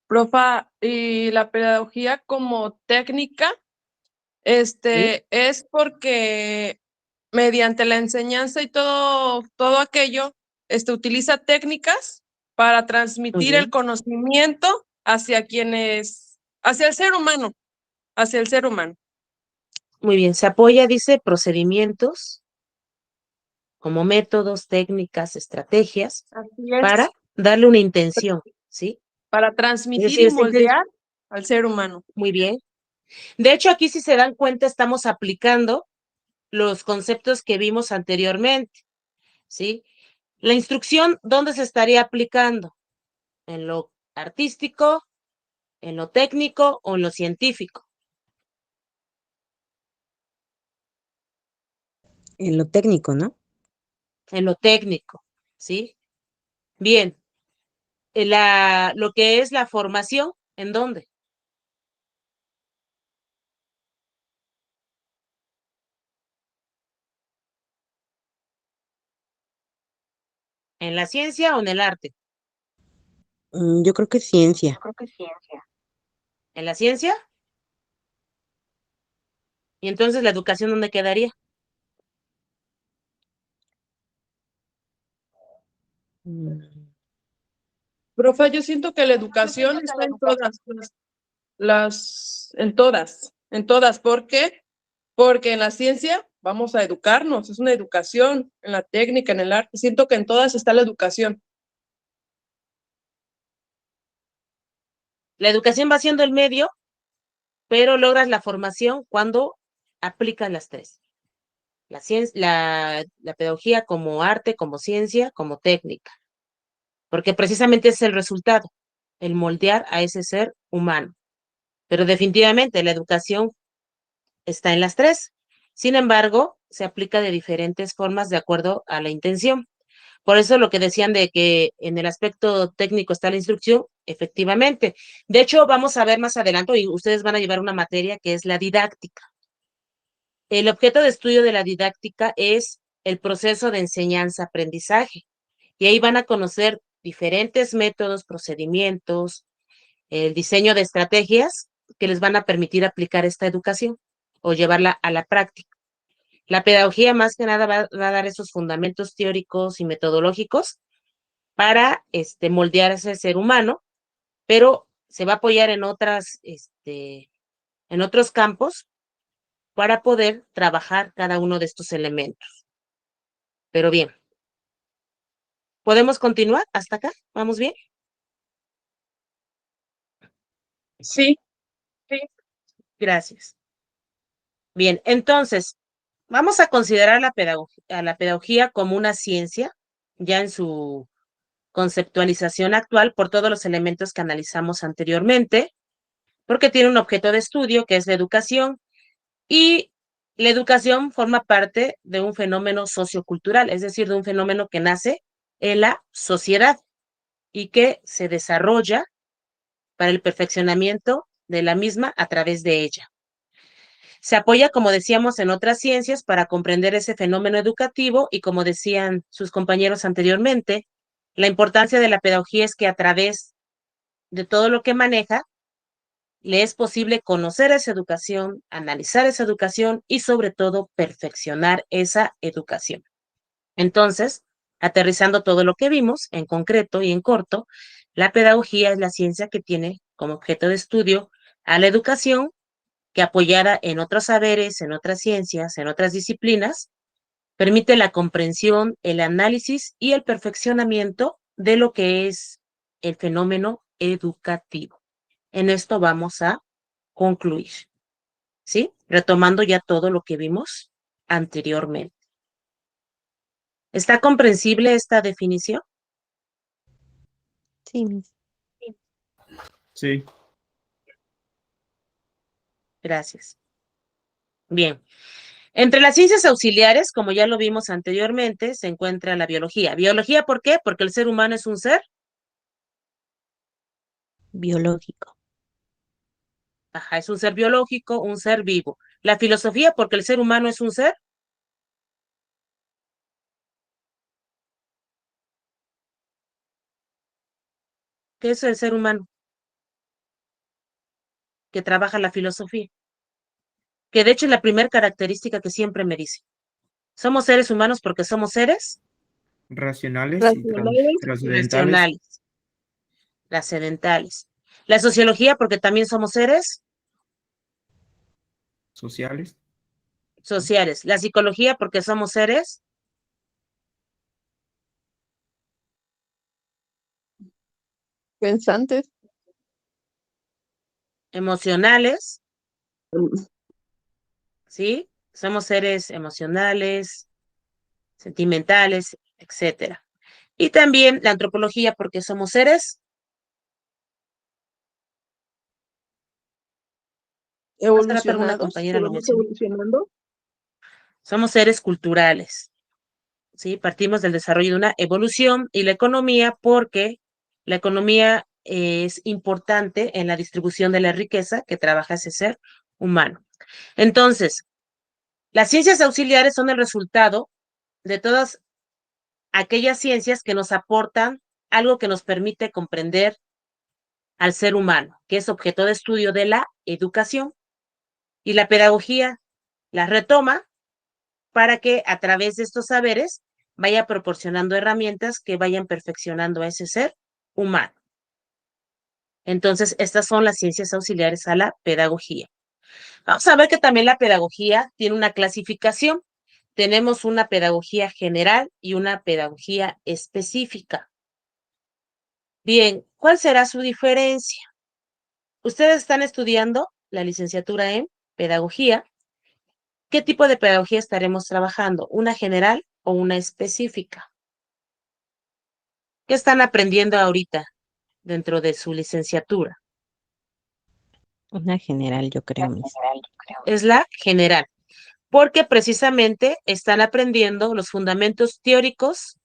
profa, y la pedagogía como técnica,
Sí.
es porque mediante la enseñanza y todo aquello, utiliza técnicas para
Muy
transmitir el
bien.
conocimiento hacia el ser humano, hacia el ser humano.
Muy bien. Se apoya, dice, procedimientos como métodos, técnicas, estrategias
Así
para
es,
darle una intención, ¿sí?
para
Es
transmitir
decir,
y moldear al ser humano.
muy bien. De hecho, aquí si se dan cuenta, estamos aplicando los conceptos que vimos anteriormente, ¿sí? La instrucción, ¿dónde se estaría aplicando? ¿En lo artístico, en lo técnico o en lo científico?
En lo técnico, ¿no?
En lo técnico, ¿sí? Bien. Lo que es la formación, ¿en dónde? ¿En la ciencia o en el arte?
Yo creo que ciencia.
¿En la ciencia? ¿Y entonces la educación dónde quedaría?
Mm,
Profe, yo siento que la educación está en todas en todas. ¿Por qué? Porque en la ciencia vamos a educarnos, es una educación, en la técnica, en el arte. Siento que en todas está la educación.
La educación va siendo el medio, pero logras la formación cuando aplicas las tres. La pedagogía como arte, como ciencia, como técnica, porque precisamente es el resultado, el moldear a ese ser humano. Pero definitivamente la educación está en las tres. Sin embargo, se aplica de diferentes formas de acuerdo a la intención. Por eso lo que decían de que en el aspecto técnico está la instrucción, efectivamente. De hecho, vamos a ver más adelante, y ustedes van a llevar una materia que es la didáctica. El objeto de estudio de la didáctica es el proceso de enseñanza-aprendizaje. Y ahí van a conocer diferentes métodos, procedimientos, el diseño de estrategias que les van a permitir aplicar esta educación o llevarla a la práctica. La pedagogía más que nada va a dar esos fundamentos teóricos y metodológicos para moldear a ese ser humano, pero se va a apoyar en en otros campos para poder trabajar cada uno de estos elementos. Pero bien, ¿podemos continuar hasta acá? ¿Vamos bien?
Sí, sí.
Gracias. Bien, entonces, vamos a considerar a la pedagogía como una ciencia, ya en su conceptualización actual, por todos los elementos que analizamos anteriormente, porque tiene un objeto de estudio que es la educación, y la educación forma parte de un fenómeno sociocultural, es decir, de un fenómeno que nace en la sociedad y que se desarrolla para el perfeccionamiento de la misma a través de ella. Se apoya, como decíamos, en otras ciencias para comprender ese fenómeno educativo y, como decían sus compañeros anteriormente, la importancia de la pedagogía es que a través de todo lo que maneja, le es posible conocer esa educación, analizar esa educación y sobre todo perfeccionar esa educación. Entonces, aterrizando todo lo que vimos en concreto y en corto, la pedagogía es la ciencia que tiene como objeto de estudio a la educación que apoyada en otros saberes, en otras ciencias, en otras disciplinas, permite la comprensión, el análisis y el perfeccionamiento de lo que es el fenómeno educativo. En esto vamos a concluir, ¿sí? Retomando ya todo lo que vimos anteriormente. ¿Está comprensible esta definición?
Sí.
Sí.
Gracias. Bien. Entre las ciencias auxiliares, como ya lo vimos anteriormente, se encuentra la biología. ¿Biología por qué? Porque el ser humano es un ser
Biológico.
Ajá, es un ser biológico, un ser vivo. La filosofía, porque el ser humano es un ser ¿qué es el ser humano? Que trabaja la filosofía. Que de hecho es la primera característica que siempre me dice. Somos seres humanos porque somos seres
Racionales y
Racionales.
trascendentales,
racionales, trascendentales. La sociología, porque también somos seres
sociales,
sociales. La psicología, porque somos seres
Pensantes.
emocionales,
Mm.
¿sí? Somos seres emocionales, sentimentales, etcétera. Y también la antropología, porque somos seres, hace rato alguna
Evolucionados,
compañera
que
lo
vamos
mencionó,
evolucionando.
somos seres culturales, ¿sí? Partimos del desarrollo de una evolución y la economía porque la economía es importante en la distribución de la riqueza que trabaja ese ser humano. Entonces, las ciencias auxiliares son el resultado de todas aquellas ciencias que nos aportan algo que nos permite comprender al ser humano, que es objeto de estudio de la educación. Y la pedagogía la retoma para que a través de estos saberes vaya proporcionando herramientas que vayan perfeccionando a ese ser humano. Entonces, estas son las ciencias auxiliares a la pedagogía. Vamos a ver que también la pedagogía tiene una clasificación. Tenemos una pedagogía general y una pedagogía específica. Bien, ¿cuál será su diferencia? Ustedes están estudiando la licenciatura en pedagogía. ¿Qué tipo de pedagogía estaremos trabajando? ¿Una general o una específica? ¿Qué están aprendiendo ahorita dentro de su licenciatura?
Una general, yo creo, Miss.
Es la general, porque precisamente están aprendiendo los fundamentos teóricos.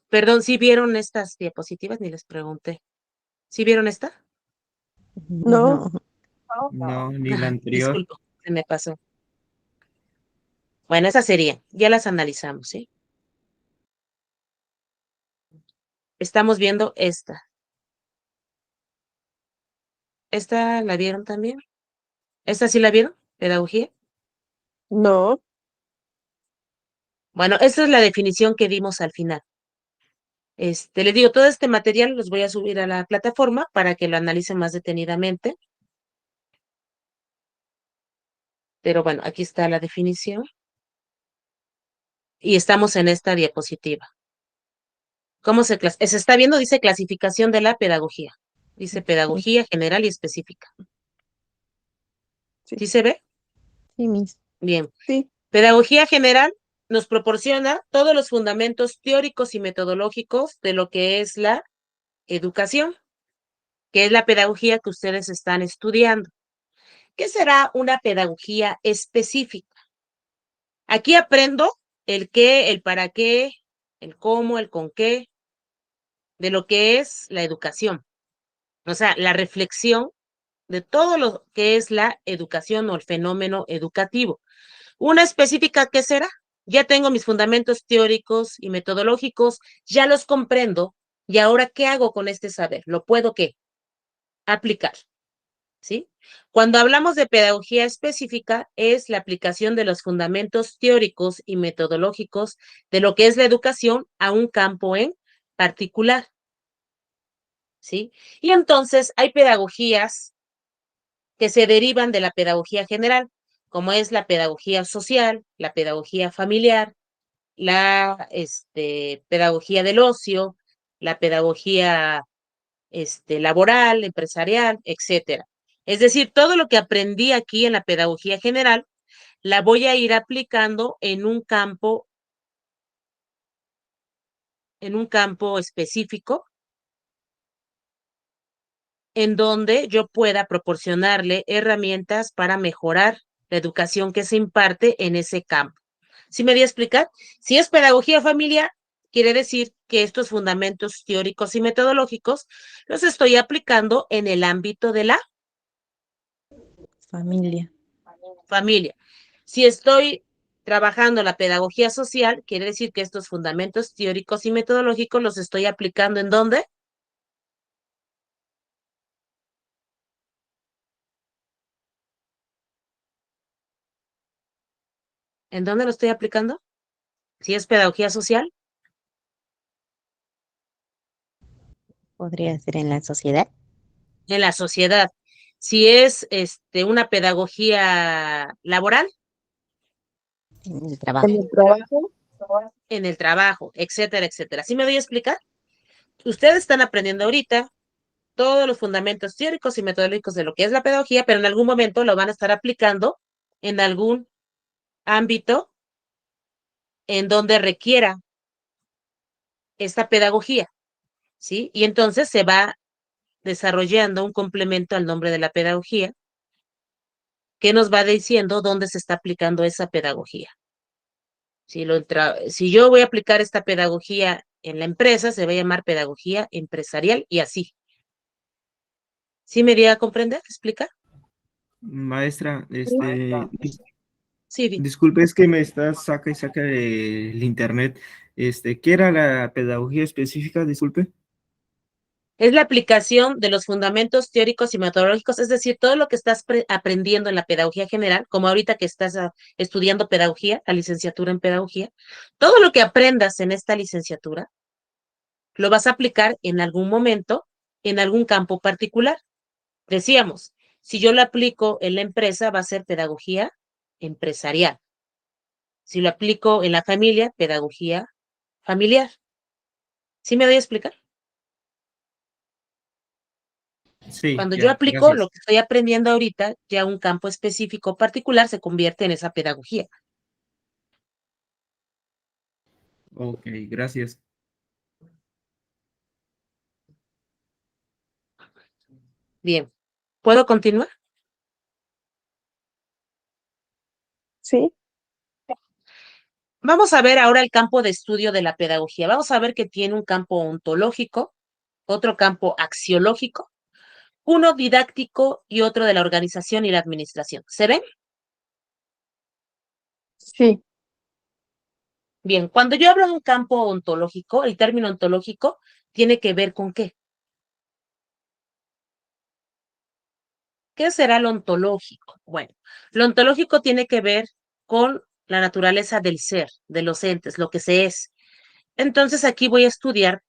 Perdón, ¿sí vieron estas diapositivas? Ni les pregunté. ¿Sí vieron esta?
No.
No, ni la anterior.
Disculpo, se me pasó. Bueno, esas serían, ya las analizamos, ¿sí? Estamos viendo esta. ¿Esta la vieron también? ¿Esta sí la vieron? ¿Pedagogía?
No.
Bueno, esta es la definición que dimos al final. Les digo, todo este material los voy a subir a la plataforma para que lo analicen más detenidamente. Pero bueno, aquí está la definición. Y estamos en esta diapositiva. ¿Cómo se está viendo? Dice clasificación de la pedagogía. Dice pedagogía general y específica.
Sí.
¿Sí se ve?
Sí, Miss.
Bien.
Sí.
Pedagogía general nos proporciona todos los fundamentos teóricos y metodológicos de lo que es la educación, que es la pedagogía que ustedes están estudiando. ¿Qué será una pedagogía específica? Aquí aprendo el qué, el para qué, el cómo, el con qué, de lo que es la educación. O sea, la reflexión de todo lo que es la educación o el fenómeno educativo. Una específica, ¿qué será? Ya tengo mis fundamentos teóricos y metodológicos, ya los comprendo, y ahora, ¿qué hago con este saber? ¿Lo puedo qué? Aplicar, ¿sí? Cuando hablamos de pedagogía específica, es la aplicación de los fundamentos teóricos y metodológicos de lo que es la educación a un campo en particular, ¿sí? Y entonces hay pedagogías que se derivan de la pedagogía general, como es la pedagogía social, la pedagogía familiar, la pedagogía del ocio, la pedagogía laboral, empresarial, etcétera. Es decir, todo lo que aprendí aquí en la pedagogía general, la voy a ir aplicando en un campo específico, en donde yo pueda proporcionarle herramientas para mejorar la educación que se imparte en ese campo. ¿Sí me voy a explicar? Si es pedagogía familiar, quiere decir que estos fundamentos teóricos y metodológicos los estoy aplicando en el ámbito de la
Familia.
familia. Si estoy trabajando la pedagogía social, quiere decir que estos fundamentos teóricos y metodológicos los estoy aplicando ¿en dónde? ¿En dónde lo estoy aplicando? Si es pedagogía social,
Podría ser en la sociedad.
en la sociedad. Si es una pedagogía laboral,
En el
En
trabajo.
el trabajo.
en el trabajo, etcétera, etcétera. ¿Sí me voy a explicar? Ustedes están aprendiendo ahorita todos los fundamentos teóricos y metodológicos de lo que es la pedagogía, pero en algún momento lo van a estar aplicando en algún ámbito en donde requiera esta pedagogía, ¿sí? Y entonces se va desarrollando un complemento al nombre de la pedagogía que nos va diciendo dónde se está aplicando esa pedagogía. Si yo voy a aplicar esta pedagogía en la empresa, se va a llamar pedagogía empresarial y así. ¿Sí me di a comprender, explicar?
Maestra,
Sí,
disculpe, es que me estás saca y saca del internet. ¿Qué era la pedagogía específica? Disculpe.
es la aplicación de los fundamentos teóricos y metodológicos, es decir, todo lo que estás aprendiendo en la pedagogía general, como ahorita que estás estudiando pedagogía, la licenciatura en pedagogía, todo lo que aprendas en esta licenciatura lo vas a aplicar en algún momento, en algún campo particular. Decíamos, Si yo lo aplico en la empresa, va a ser pedagogía empresarial. Si lo aplico en la familia, pedagogía familiar. ¿Sí me doy a explicar?
Sí,
Cuando yo
ya,
aplico
gracias.
lo que estoy aprendiendo ahorita, ya un campo específico particular se convierte en esa pedagogía.
Ok, gracias.
Bien. ¿Puedo continuar?
Sí,
Vamos a ver ahora el campo de estudio de la pedagogía. Vamos a ver que tiene un campo ontológico, otro campo axiológico, uno didáctico y otro de la organización y la administración. ¿Se ven?
sí,
Bien, cuando yo hablo de un campo ontológico, el término ontológico tiene que ver con qué. ¿Qué será lo ontológico? Bueno, lo ontológico tiene que ver con la naturaleza del ser, de los entes, lo que se es. Entonces aquí voy a estudiar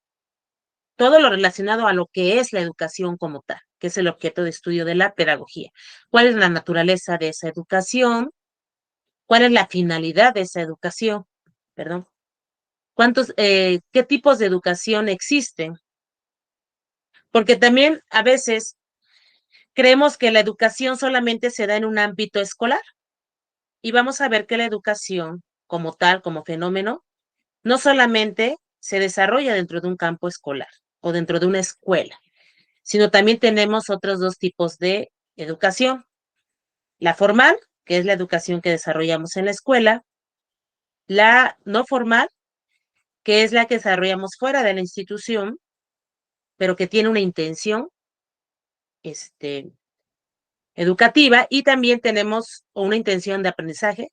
todo lo relacionado a lo que es la educación como tal, que es el objeto de estudio de la pedagogía. ¿Cuál es la naturaleza de esa educación? ¿Cuál es la finalidad de esa educación? Perdón. ¿Qué tipos de educación existen? Porque también a veces creemos que la educación solamente se da en un ámbito escolar y vamos a ver que la educación como tal, como fenómeno, no solamente se desarrolla dentro de un campo escolar o dentro de una escuela, sino también tenemos otros dos tipos de educación. La formal, que es la educación que desarrollamos en la escuela, la no formal, que es la que desarrollamos fuera de la institución, pero que tiene una intención este, educativa, y también tenemos una intención de aprendizaje,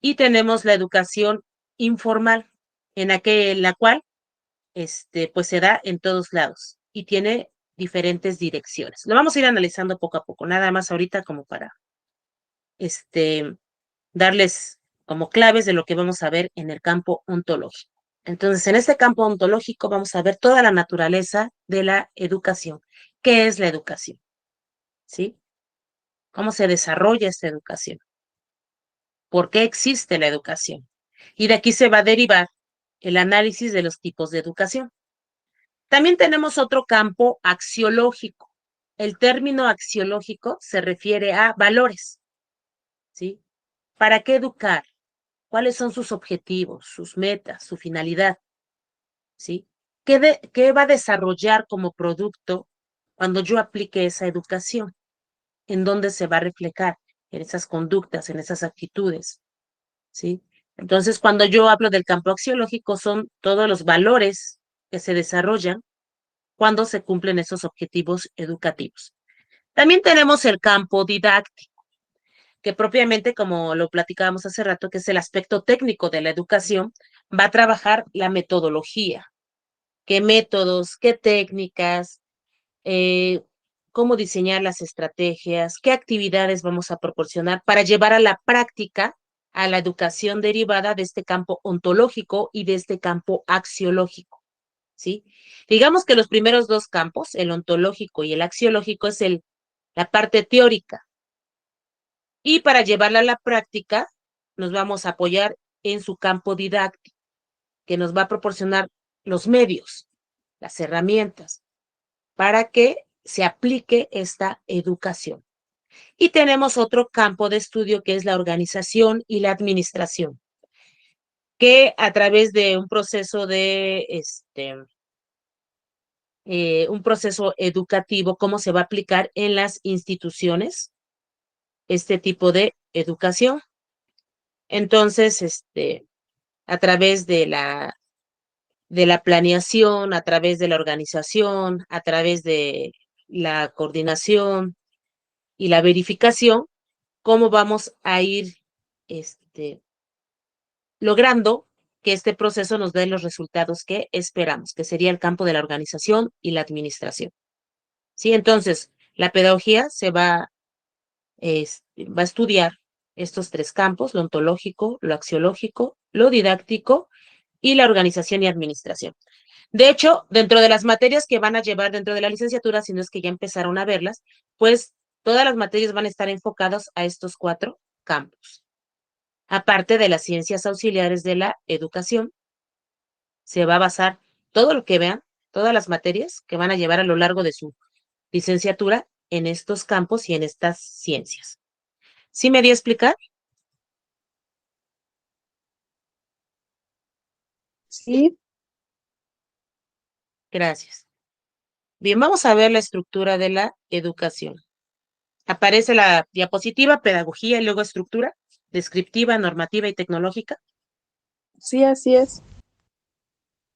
y tenemos la educación informal, la cual pues se da en todos lados y tiene diferentes direcciones. Lo vamos a ir analizando poco a poco, nada más ahorita como para este, darles como claves de lo que vamos a ver en el campo ontológico. Entonces, en este campo ontológico vamos a ver toda la naturaleza de la educación. ¿Qué es la educación? ¿Sí? ¿Cómo se desarrolla esta educación? ¿Por qué existe la educación? Y de aquí se va a derivar el análisis de los tipos de educación. También tenemos otro campo axiológico. El término axiológico se refiere a valores, ¿sí? ¿Para qué educar? ¿Cuáles son sus objetivos, sus metas, su finalidad? ¿Sí? ¿Qué va a desarrollar como producto cuando yo aplique esa educación? ¿En dónde se va a reflejar? En esas conductas, en esas actitudes, ¿sí? Entonces, cuando yo hablo del campo axiológico, son todos los valores que se desarrollan cuando se cumplen esos objetivos educativos. También tenemos el campo didáctico, que propiamente, como lo platicábamos hace rato, que es el aspecto técnico de la educación, va a trabajar la metodología, qué métodos, qué técnicas, eh, cómo diseñar las estrategias, qué actividades vamos a proporcionar para llevar a la práctica a la educación derivada de este campo ontológico y de este campo axiológico, ¿sí? Digamos que los primeros dos campos, el ontológico y el axiológico, es la parte teórica. Y para llevarla a la práctica, nos vamos a apoyar en su campo didáctico, que nos va a proporcionar los medios, las herramientas, para que se aplique esta educación. Y tenemos otro campo de estudio que es la organización y la administración, que a través de un proceso un proceso educativo, cómo se va a aplicar en las instituciones este tipo de educación. Entonces, a través de la planeación, a través de la organización, a través de la coordinación y la verificación, cómo vamos a ir logrando que este proceso nos dé los resultados que esperamos, que sería el campo de la organización y la administración. ¿Sí? Entonces, la pedagogía va a estudiar estos tres campos: lo ontológico, lo axiológico, lo didáctico y la organización y administración. De hecho, dentro de las materias que van a llevar dentro de la licenciatura, si no es que ya empezaron a verlas, pues Todas las materias van a estar enfocadas a estos 4 campos. Aparte de las ciencias auxiliares de la educación, se va a basar todo lo que vean, todas las materias que van a llevar a lo largo de su licenciatura en estos campos y en estas ciencias. ¿Sí me di a explicar?
Sí,
Gracias. Bien, vamos a ver la estructura de la educación. Aparece la diapositiva, pedagogía y luego estructura, descriptiva, normativa y tecnológica.
sí, así es.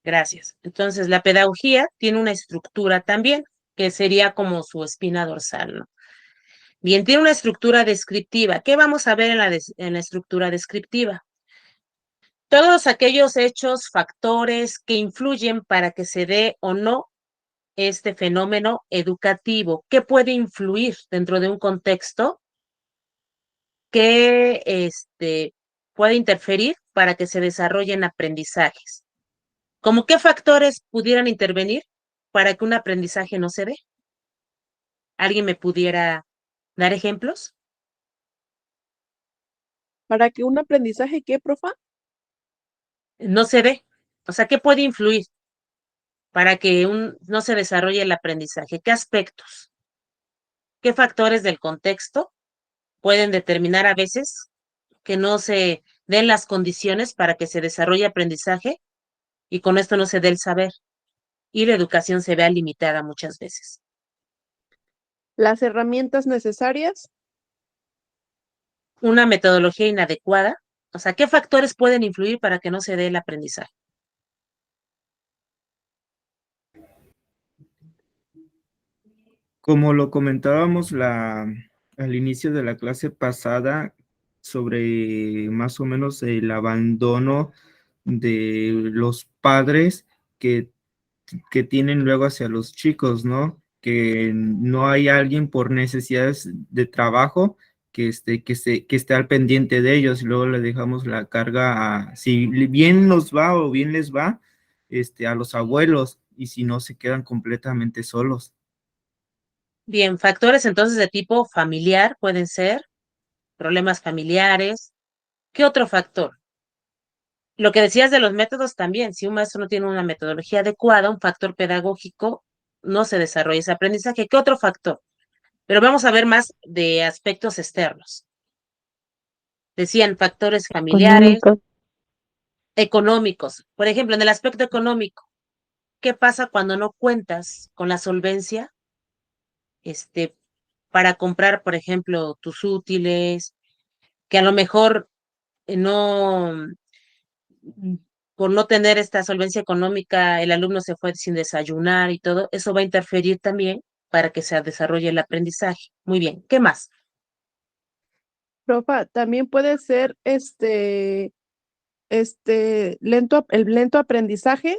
Gracias. Entonces, la pedagogía tiene una estructura también, que sería como su espina dorsal, ¿no? Bien, tiene una estructura descriptiva. ¿Qué vamos a ver en la estructura descriptiva? Todos aquellos hechos, factores que influyen para que se dé o no este fenómeno educativo. ¿Qué puede influir dentro de un contexto que puede interferir para que se desarrollen aprendizajes? ¿Cómo qué factores pudieran intervenir para que un aprendizaje no se dé? ¿Alguien me pudiera dar ejemplos?
Para que un aprendizaje, ¿qué, profa?
No se dé. O sea, ¿qué puede influir para que no se desarrolle el aprendizaje? ¿Qué aspectos? ¿Qué factores del contexto pueden determinar a veces que no se den las condiciones para que se desarrolle aprendizaje y con esto no se dé el saber y la educación se vea limitada muchas veces?
Las herramientas necesarias.
Una metodología inadecuada. O sea, ¿qué factores pueden influir para que no se dé el aprendizaje?
Como lo comentábamos al inicio de la clase pasada sobre más o menos el abandono de los padres que, que tienen luego hacia los chicos, ¿no? Que no hay alguien por necesidades de trabajo que esté al pendiente de ellos y luego le dejamos la carga si bien nos va o bien les va, a los abuelos y si no se quedan completamente solos.
Bien, factores entonces de tipo familiar pueden ser problemas familiares. ¿Qué otro factor? Lo que decías de los métodos también, si un maestro no tiene una metodología adecuada, un factor pedagógico, no se desarrolla ese aprendizaje. ¿Qué otro factor? Pero vamos a ver más de aspectos externos. Decían factores familiares,
Económicos.
económicos. Por ejemplo, en el aspecto económico, ¿qué pasa cuando no cuentas con la solvencia, este, para comprar, por ejemplo, tus útiles, que a lo mejor no, por no tener esta solvencia económica, el alumno se fue sin desayunar y todo, eso va a interferir también para que se desarrolle el aprendizaje. Muy bien, ¿qué más?
Profa, también puede ser el lento aprendizaje,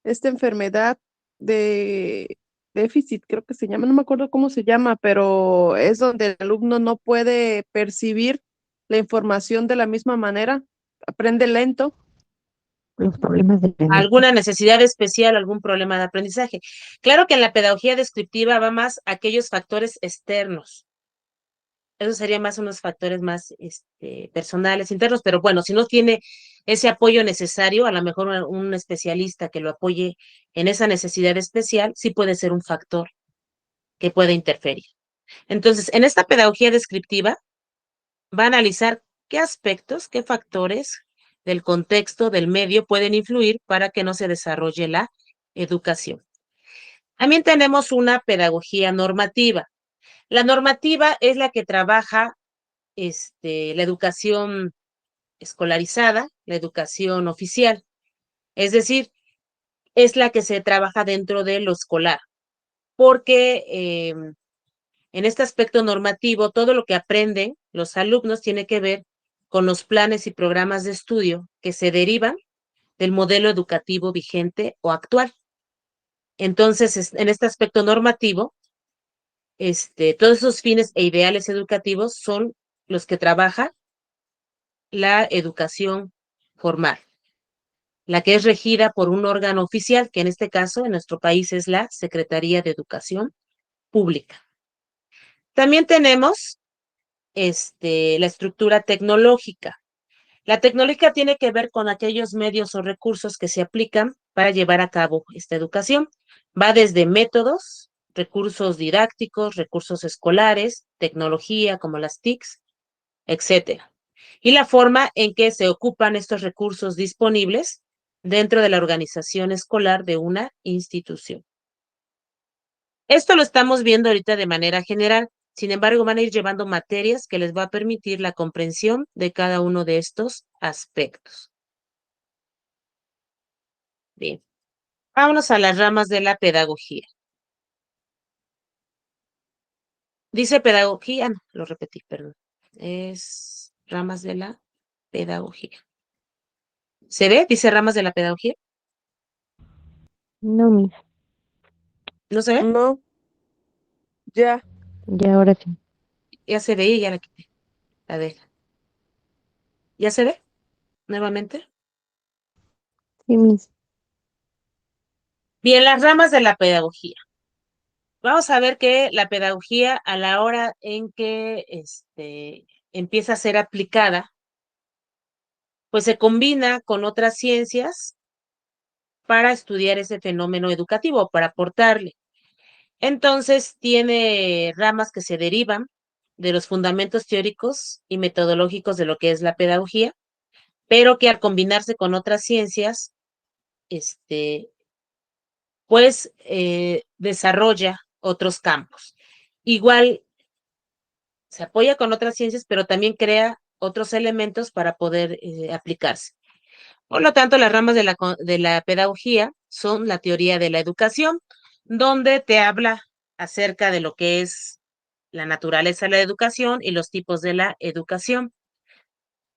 esta enfermedad de déficit, creo que se llama, no me acuerdo cómo se llama, pero es donde el alumno no puede percibir la información de la misma manera, aprende lento.
Los problemas de lenguaje.
¿Alguna necesidad especial, algún problema de aprendizaje? Claro que en la pedagogía descriptiva va más aquellos factores externos. Esos serían más unos factores más personales, internos, pero bueno, si no tiene ese apoyo necesario, a lo mejor un especialista que lo apoye en esa necesidad especial, sí puede ser un factor que puede interferir. Entonces, en esta pedagogía descriptiva va a analizar qué aspectos, qué factores del contexto, del medio pueden influir para que no se desarrolle la educación. También tenemos una pedagogía normativa. La normativa es la que trabaja la educación escolarizada, la educación oficial, es decir, es la que se trabaja dentro de lo escolar, porque en este aspecto normativo, todo lo que aprenden los alumnos tiene que ver con los planes y programas de estudio que se derivan del modelo educativo vigente o actual. Entonces, en este aspecto normativo, todos esos fines e ideales educativos son los que trabaja la educación formal, la que es regida por un órgano oficial, que en este caso en nuestro país es la Secretaría de Educación Pública. También tenemos la estructura tecnológica. La tecnológica tiene que ver con aquellos medios o recursos que se aplican para llevar a cabo esta educación. Va desde métodos, recursos didácticos, recursos escolares, tecnología como las TICs, etcétera. Y la forma en que se ocupan estos recursos disponibles dentro de la organización escolar de una institución. Esto lo estamos viendo ahorita de manera general. Sin embargo, van a ir llevando materias que les va a permitir la comprensión de cada uno de estos aspectos. Bien, vámonos a las ramas de la pedagogía. Dice pedagogía, no, lo repetí, perdón. Es ramas de la pedagogía. ¿Se ve? Dice ramas de la pedagogía.
No, Miss.
¿No se ve?
No, ya.
Ya ahora sí.
Ya se veía y ya la quité. La deja. ¿Ya se ve? Nuevamente.
Sí, Miss.
Bien, las ramas de la pedagogía. Vamos a ver que la pedagogía, a la hora en que empieza a ser aplicada, pues se combina con otras ciencias para estudiar ese fenómeno educativo, para aportarle. Entonces, tiene ramas que se derivan de los fundamentos teóricos y metodológicos de lo que es la pedagogía, pero que al combinarse con otras ciencias, pues desarrolla otros campos. Igual se apoya con otras ciencias, pero también crea otros elementos para poder aplicarse. Por lo tanto, las ramas de la pedagogía son la teoría de la educación, donde te habla acerca de lo que es la naturaleza de la educación y los tipos de la educación.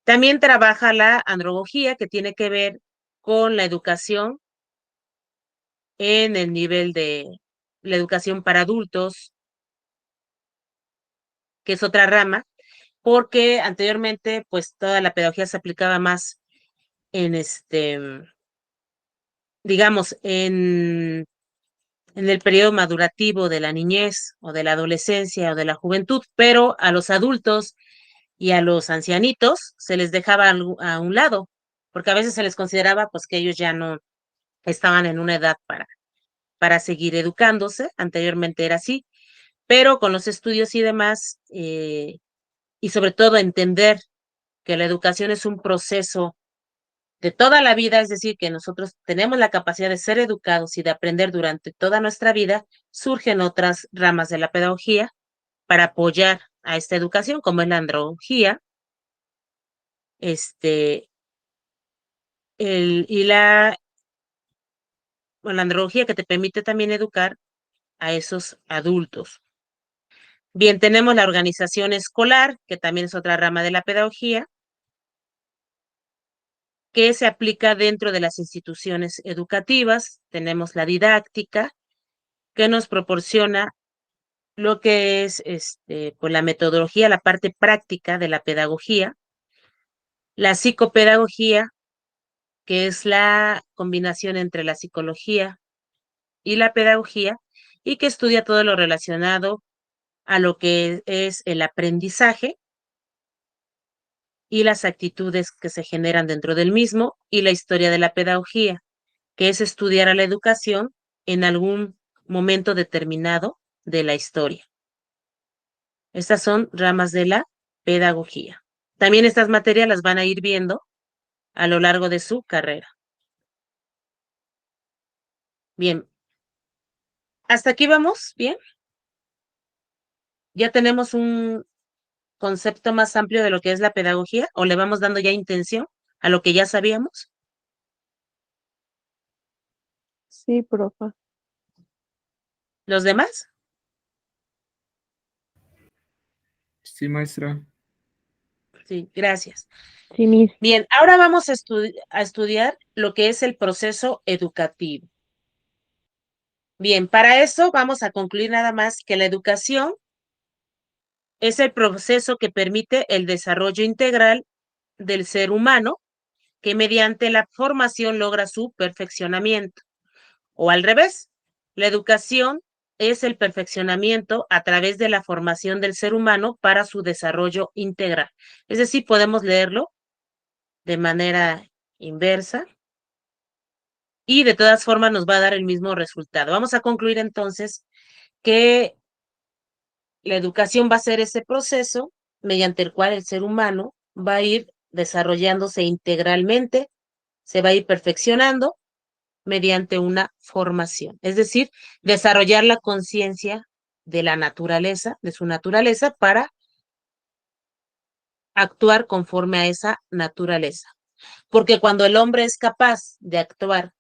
También trabaja la andragogía, que tiene que ver con la educación en el nivel de la educación para adultos, que es otra rama, porque anteriormente, pues toda la pedagogía se aplicaba más en digamos, en el periodo madurativo de la niñez o de la adolescencia o de la juventud, pero a los adultos y a los ancianitos se les dejaba a un lado, porque a veces se les consideraba pues que ellos ya no estaban en una edad para seguir educándose, anteriormente era así, pero con los estudios y demás, y sobre todo entender que la educación es un proceso de toda la vida, es decir, que nosotros tenemos la capacidad de ser educados y de aprender durante toda nuestra vida, surgen otras ramas de la pedagogía para apoyar a esta educación, como es la andragogía, y la andragogía que te permite también educar a esos adultos. Bien, tenemos la organización escolar, que también es otra rama de la pedagogía, que se aplica dentro de las instituciones educativas. Tenemos la didáctica, que nos proporciona lo que es pues la metodología, la parte práctica de la pedagogía, la psicopedagogía, que es la combinación entre la psicología y la pedagogía, y que estudia todo lo relacionado a lo que es el aprendizaje y las actitudes que se generan dentro del mismo, y la historia de la pedagogía, que es estudiar a la educación en algún momento determinado de la historia. Estas son ramas de la pedagogía. También estas materias las van a ir viendo a lo largo de su carrera. Bien. ¿Hasta aquí vamos? Bien. ¿Ya tenemos un concepto más amplio de lo que es la pedagogía o le vamos dando ya intención a lo que ya sabíamos?
Sí, profa.
¿Los demás?
Sí, maestra.
Sí, gracias.
Sí, Miss.
Bien, ahora vamos a estudiar lo que es el proceso educativo. Bien, para eso vamos a concluir nada más que la educación es el proceso que permite el desarrollo integral del ser humano, que mediante la formación logra su perfeccionamiento. O al revés, la educación es el perfeccionamiento a través de la formación del ser humano para su desarrollo integral. Es decir, podemos leerlo de manera inversa y de todas formas nos va a dar el mismo resultado. Vamos a concluir entonces que la educación va a ser ese proceso mediante el cual el ser humano va a ir desarrollándose integralmente, se va a ir perfeccionando mediante una formación, es decir, desarrollar la conciencia de la naturaleza, de su naturaleza, para actuar conforme a esa naturaleza. Porque cuando el hombre es capaz de actuar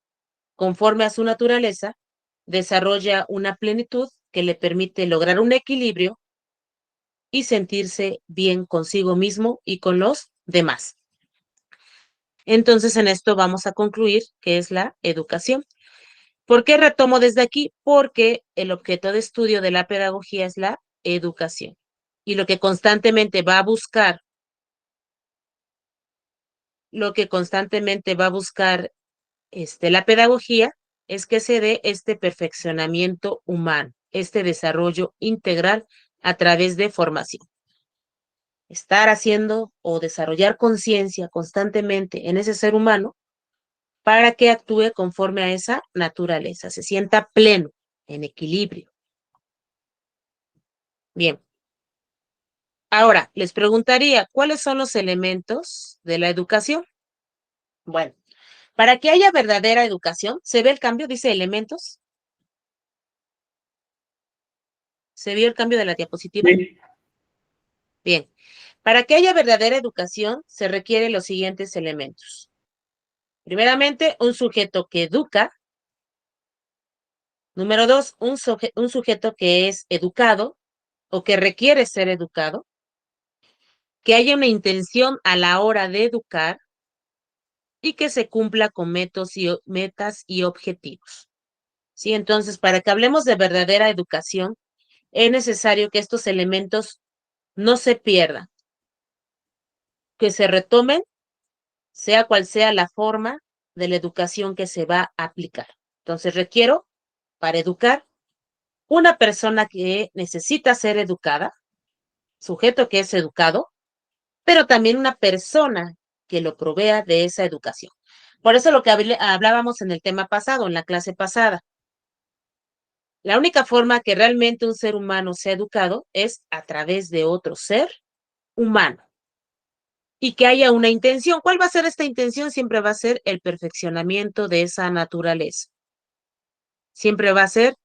conforme a su naturaleza, desarrolla una plenitud que le permite lograr un equilibrio y sentirse bien consigo mismo y con los demás. Entonces, en esto vamos a concluir que es la educación. ¿Por qué retomo desde aquí? Porque el objeto de estudio de la pedagogía es la educación. Y lo que constantemente va a buscar, la pedagogía es que se dé este perfeccionamiento humano, este desarrollo integral a través de formación. Estar haciendo o desarrollar conciencia constantemente en ese ser humano para que actúe conforme a esa naturaleza, se sienta pleno, en equilibrio. Bien. Ahora, les preguntaría, ¿cuáles son los elementos de la educación? Bueno, para que haya verdadera educación, ¿se ve el cambio? Dice elementos. ¿Se vio el cambio de la diapositiva?
Sí.
Bien. Para que haya verdadera educación, se requieren los siguientes elementos. Primeramente, un sujeto que educa. Número 2, un sujeto que es educado o que requiere ser educado. Que haya una intención a la hora de educar y que se cumpla con metas y objetivos. ¿Sí? Entonces, para que hablemos de verdadera educación, es necesario que estos elementos no se pierdan, que se retomen, sea cual sea la forma de la educación que se va a aplicar. Entonces, requiero, para educar, una persona que necesita ser educada, sujeto que es educado, pero también una persona que lo provea de esa educación. Por eso lo que hablábamos en el tema pasado, en la clase pasada. La única forma que realmente un ser humano sea educado es a través de otro ser humano. Y que haya una intención. ¿Cuál va a ser esta intención? Siempre va a ser el perfeccionamiento de esa naturaleza. Siempre va a ser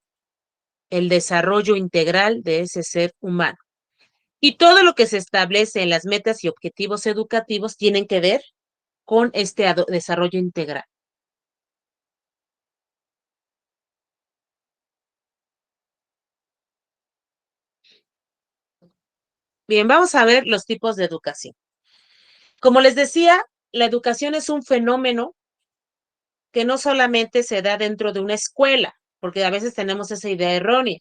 el desarrollo integral de ese ser humano. Y todo lo que se establece en las metas y objetivos educativos tienen que ver con este desarrollo integral. Bien, vamos a ver los tipos de educación. Como les decía, la educación es un fenómeno que no solamente se da dentro de una escuela, porque a veces tenemos esa idea errónea,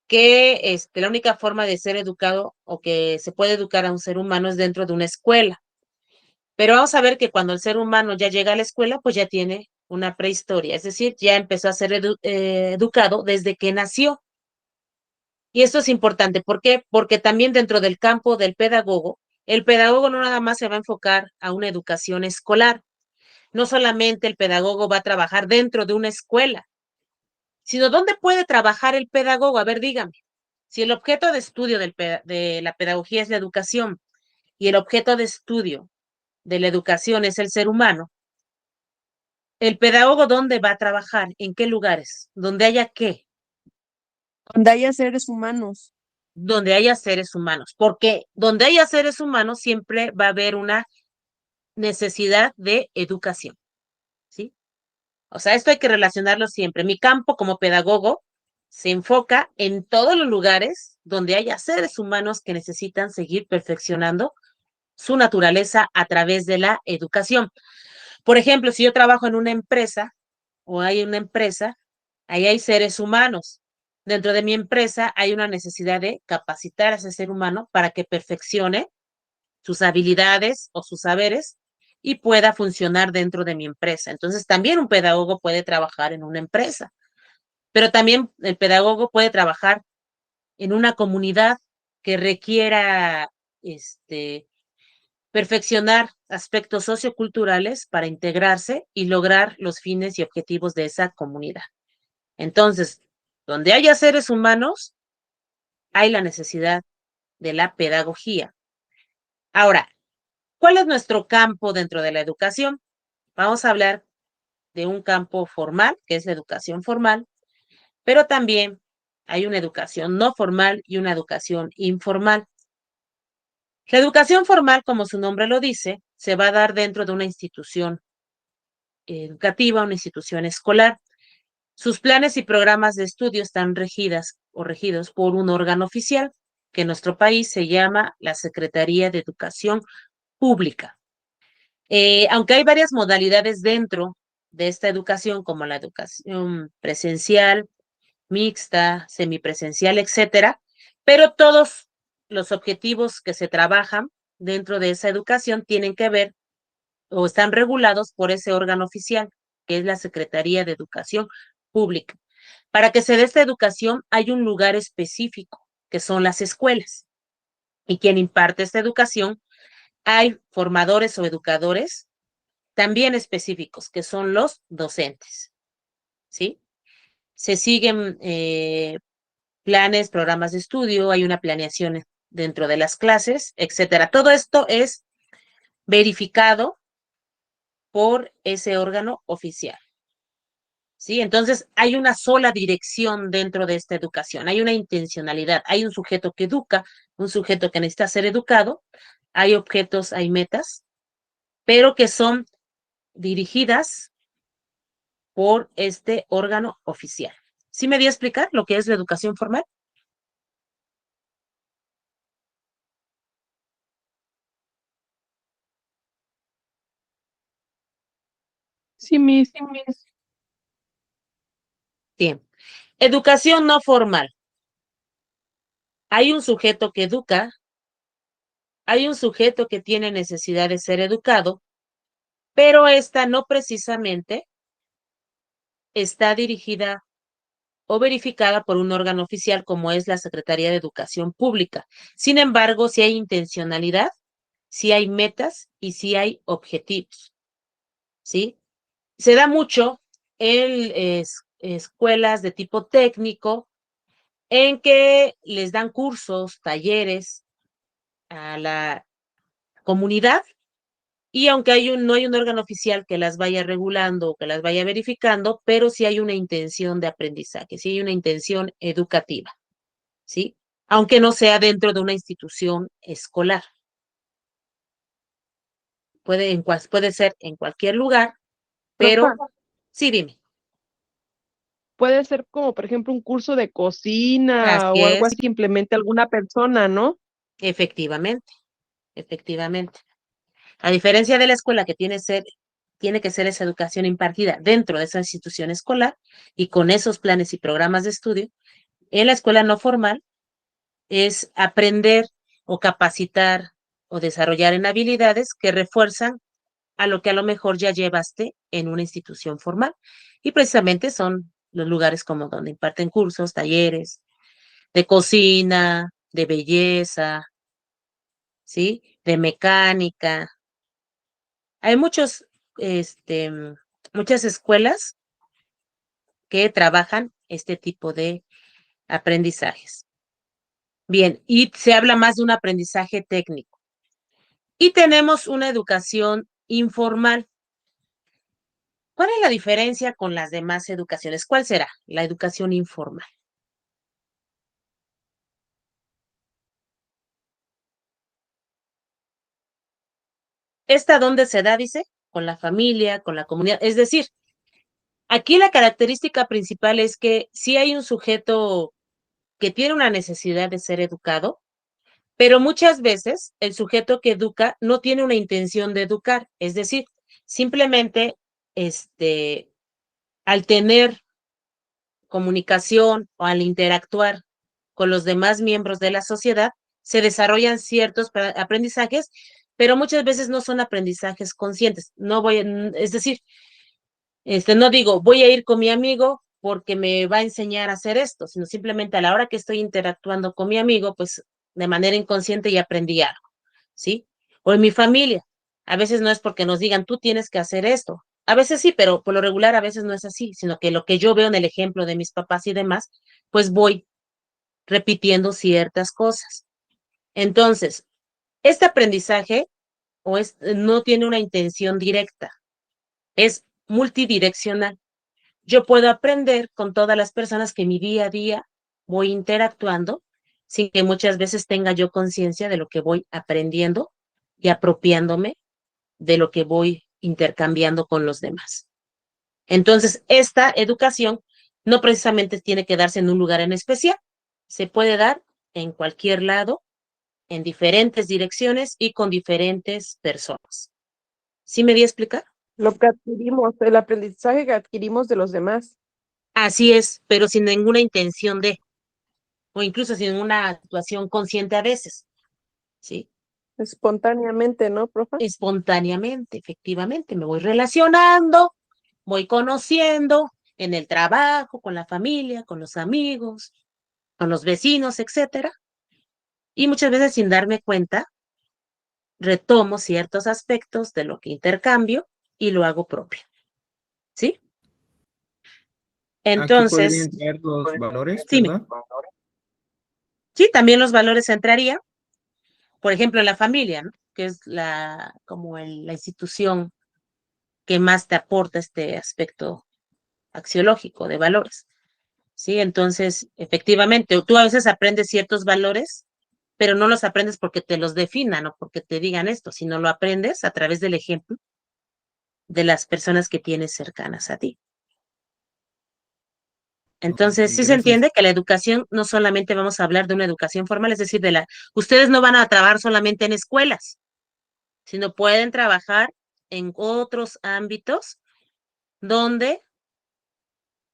que la única forma de ser educado o que se puede educar a un ser humano es dentro de una escuela. Pero vamos a ver que cuando el ser humano ya llega a la escuela, pues ya tiene una prehistoria, es decir, ya empezó a ser educado desde que nació. Y esto es importante, ¿por qué? Porque también dentro del campo del pedagogo, el pedagogo no nada más se va a enfocar a una educación escolar, no solamente el pedagogo va a trabajar dentro de una escuela, sino dónde puede trabajar el pedagogo. A ver, dígame, si el objeto de estudio de la pedagogía es la educación y el objeto de estudio de la educación es el ser humano, ¿el pedagogo dónde va a trabajar? ¿En qué lugares? ¿Dónde haya qué?
Donde haya seres humanos.
Donde haya seres humanos, porque donde haya seres humanos siempre va a haber una necesidad de educación, ¿sí? O sea, esto hay que relacionarlo siempre. Mi campo como pedagogo se enfoca en todos los lugares donde haya seres humanos que necesitan seguir perfeccionando su naturaleza a través de la educación. Por ejemplo, si yo trabajo en una empresa o hay una empresa, ahí hay seres humanos. Dentro de mi empresa hay una necesidad de capacitar a ese ser humano para que perfeccione sus habilidades o sus saberes y pueda funcionar dentro de mi empresa. Entonces, también un pedagogo puede trabajar en una empresa. pero también el pedagogo puede trabajar en una comunidad que requiera perfeccionar aspectos socioculturales para integrarse y lograr los fines y objetivos de esa comunidad. Entonces, donde haya seres humanos, hay la necesidad de la pedagogía. Ahora, ¿cuál es nuestro campo dentro de la educación? Vamos a hablar de un campo formal, que es la educación formal, pero también hay una educación no formal y una educación informal. La educación formal, como su nombre lo dice, se va a dar dentro de una institución educativa, una institución escolar. Sus planes y programas de estudio están regidos por un órgano oficial que en nuestro país se llama la Secretaría de Educación Pública. Aunque hay varias modalidades dentro de esta educación, como la educación presencial, mixta, semipresencial, etcétera, pero todos los objetivos que se trabajan dentro de esa educación tienen que ver o están regulados por ese órgano oficial, que es la Secretaría de Educación Pública. Para que se dé esta educación hay un lugar específico, que son las escuelas. Y quien imparte esta educación, hay formadores o educadores también específicos, que son los docentes. ¿Sí? Se siguen planes, programas de estudio, hay una planeación dentro de las clases, etcétera. Todo esto es verificado por ese órgano oficial. ¿Sí? Entonces, hay una sola dirección dentro de esta educación, hay una intencionalidad, hay un sujeto que educa, un sujeto que necesita ser educado, hay objetos, hay metas, pero que son dirigidas por este órgano oficial. ¿Sí me di a explicar lo que es la educación formal?
Sí, mis.
Bien. Educación no formal. Hay un sujeto que educa, hay un sujeto que tiene necesidad de ser educado, pero esta no precisamente está dirigida o verificada por un órgano oficial como es la Secretaría de Educación Pública. Sin embargo, si hay intencionalidad, si hay metas y si hay objetivos, ¿sí? Se da mucho en escuelas de tipo técnico en que les dan cursos, talleres a la comunidad y aunque no hay un órgano oficial que las vaya regulando o que las vaya verificando, pero sí hay una intención de aprendizaje, sí hay una intención educativa, ¿sí? Aunque no sea dentro de una institución escolar. Puede ser en cualquier lugar, pero
Profa,
sí, dime.
puede ser como, por ejemplo, un curso de cocina
Así
o algo
es,
así que implemente alguna persona, ¿no?
efectivamente, efectivamente. A diferencia de la escuela que tiene que ser esa educación impartida dentro de esa institución escolar y con esos planes y programas de estudio, en la escuela no formal es aprender o capacitar o desarrollar en habilidades que refuerzan a lo que a lo mejor ya llevaste en una institución formal. Y precisamente son los lugares como donde imparten cursos, talleres de cocina, de belleza, ¿sí? De mecánica. Hay muchas escuelas que trabajan este tipo de aprendizajes. Bien, y se habla más de un aprendizaje técnico. Y tenemos una educación informal. ¿Cuál es la diferencia con las demás educaciones? ¿Cuál será la educación informal? ¿Esta dónde se da, dice? Con la familia, con la comunidad. Es decir, aquí la característica principal es que sí hay un sujeto que tiene una necesidad de ser educado, pero muchas veces el sujeto que educa no tiene una intención de educar, es decir, simplemente al tener comunicación o al interactuar con los demás miembros de la sociedad, se desarrollan ciertos aprendizajes, pero muchas veces no son aprendizajes conscientes. Es decir, no digo, voy a ir con mi amigo porque me va a enseñar a hacer esto, sino simplemente a la hora que estoy interactuando con mi amigo, pues de manera inconsciente ya aprendí algo, ¿sí? O en mi familia. A veces no es porque nos digan, tú tienes que hacer esto. A veces sí, pero por lo regular a veces no es así, sino que lo que yo veo en el ejemplo de mis papás y demás, pues voy repitiendo ciertas cosas. Entonces, este aprendizaje no tiene una intención directa, es multidireccional. Yo puedo aprender con todas las personas que mi día a día voy interactuando sin que muchas veces tenga yo conciencia de lo que voy aprendiendo y apropiándome de lo que voy intercambiando con los demás. Entonces, esta educación no precisamente tiene que darse en un lugar en especial, se puede dar en cualquier lado, en diferentes direcciones y con diferentes personas. ¿Sí me di a explicar?
Lo que adquirimos, el aprendizaje que adquirimos de los demás.
Así es, pero sin ninguna intención de, o incluso sin una situación consciente a veces, ¿sí?
Espontáneamente, ¿no, profe?
Espontáneamente, efectivamente, me voy relacionando, voy conociendo en el trabajo, con la familia, con los amigos, con los vecinos, etcétera. Y muchas veces sin darme cuenta, retomo ciertos aspectos de lo que intercambio y lo hago propio, ¿sí?
Aquí
Entonces,
podrían entrar los valores,
sí,
¿verdad?
sí, también los valores entrarían, por ejemplo, en la familia, ¿no? Que es la institución que más te aporta este aspecto axiológico de valores, ¿sí? Entonces, efectivamente, tú a veces aprendes ciertos valores, pero no los aprendes porque te los definan o porque te digan esto, sino lo aprendes a través del ejemplo de las personas que tienes cercanas a ti.
Ok,
Entonces, sí se
gracias.
entiende que la educación no solamente vamos a hablar de una educación formal, es decir, ustedes no van a trabajar solamente en escuelas, sino pueden trabajar en otros ámbitos donde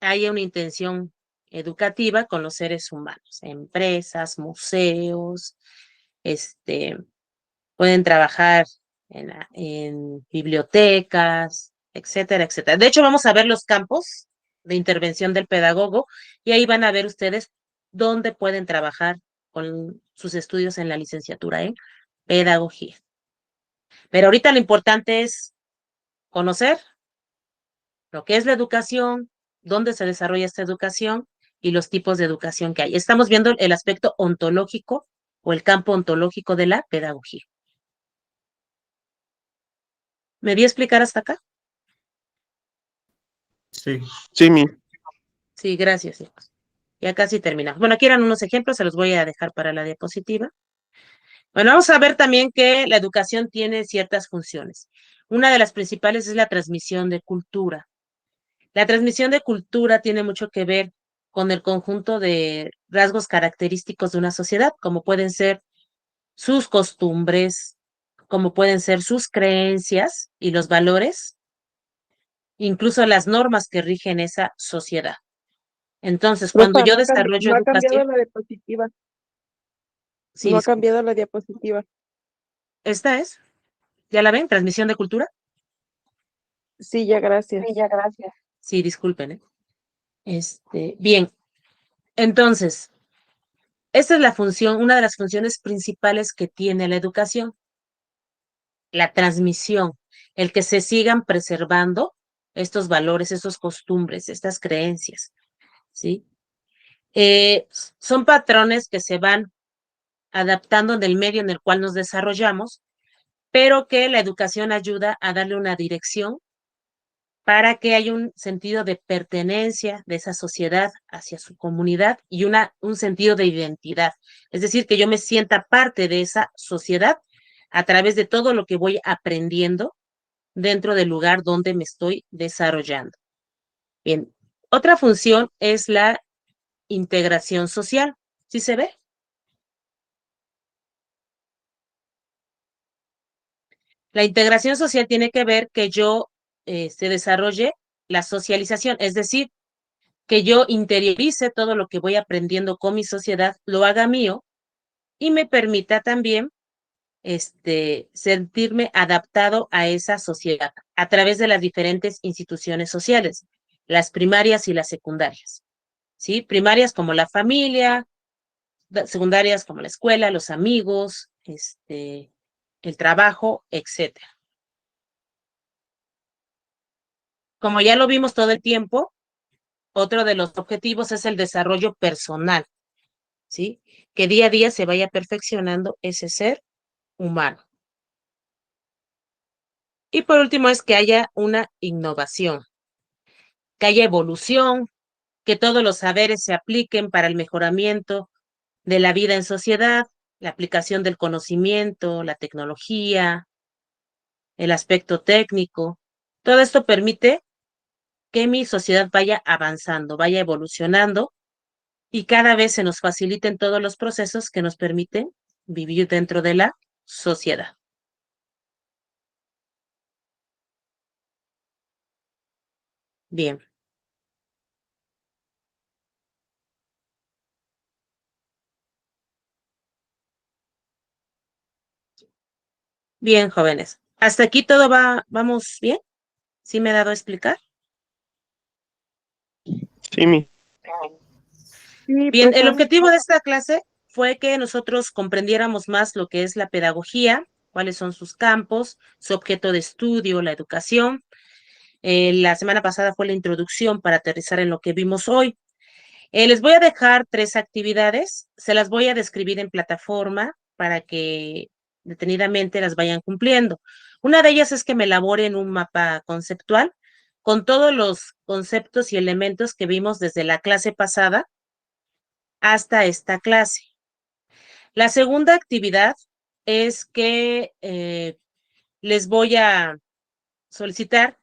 haya una intención educativa con los seres humanos, empresas, museos, pueden trabajar en bibliotecas, etcétera, etcétera. De hecho, vamos a ver los campos de intervención del pedagogo y ahí van a ver ustedes dónde pueden trabajar con sus estudios en la licenciatura en pedagogía. Pero ahorita lo importante es conocer lo que es la educación, dónde se desarrolla esta educación y los tipos de educación que hay. Estamos viendo el aspecto ontológico o el campo ontológico de la pedagogía. ¿Me di a explicar hasta acá?
Sí.
Sí, mi.
Sí, gracias, hijos. Ya casi terminamos. Bueno, aquí eran unos ejemplos, se los voy a dejar para la diapositiva. Bueno, vamos a ver también que la educación tiene ciertas funciones. Una de las principales es la transmisión de cultura. La transmisión de cultura tiene mucho que ver con el conjunto de rasgos característicos de una sociedad, como pueden ser sus costumbres, como pueden ser sus creencias y los valores, incluso las normas que rigen esa sociedad. Entonces, cuando
Profa,
yo desarrollo
no ha
educación,
cambiado la diapositiva.
sí,
No ha
disculpe,
cambiado la diapositiva.
esta es, ¿ya la ven? Transmisión de cultura.
Sí, ya, gracias.
Sí, disculpen, ¿eh? Bien, entonces, esta es la función, una de las funciones principales que tiene la educación, la transmisión, el que se sigan preservando estos valores, estos costumbres, estas creencias, ¿sí? Son patrones que se van adaptando en el medio en el cual nos desarrollamos, pero que la educación ayuda a darle una dirección para que haya un sentido de pertenencia de esa sociedad hacia su comunidad y un sentido de identidad. Es decir, que yo me sienta parte de esa sociedad a través de todo lo que voy aprendiendo dentro del lugar donde me estoy desarrollando. Bien, otra función es la integración social. ¿Sí se ve? La integración social tiene que ver que yo se desarrolle la socialización, es decir, que yo interiorice todo lo que voy aprendiendo con mi sociedad, lo haga mío y me permita también sentirme adaptado a esa sociedad a través de las diferentes instituciones sociales. las primarias y las secundarias, ¿sí? Primarias como la familia, secundarias como la escuela, los amigos, el trabajo, etcétera. Como ya lo vimos todo el tiempo, otro de los objetivos es el desarrollo personal, ¿sí? Que día a día se vaya perfeccionando ese ser humano. Y por último es que haya una innovación, que haya evolución, que todos los saberes se apliquen para el mejoramiento de la vida en sociedad, la aplicación del conocimiento, la tecnología, el aspecto técnico. Todo esto permite que mi sociedad vaya avanzando, vaya evolucionando y cada vez se nos faciliten todos los procesos que nos permiten vivir dentro de la sociedad. Bien. Bien, jóvenes. ¿Hasta aquí todo vamos bien? ¿Sí me he dado a explicar?
Sí, mi.
Sí,
Bien, el
profe.
objetivo de esta clase fue que nosotros comprendiéramos más lo que es la pedagogía, cuáles son sus campos, su objeto de estudio, la educación. La semana pasada fue la introducción para aterrizar en lo que vimos hoy. Les voy a dejar 3 actividades, se las voy a describir en plataforma para que detenidamente las vayan cumpliendo. Una de ellas es que me elaboren un mapa conceptual con todos los conceptos y elementos que vimos desde la clase pasada hasta esta clase. La segunda actividad es que les voy a solicitar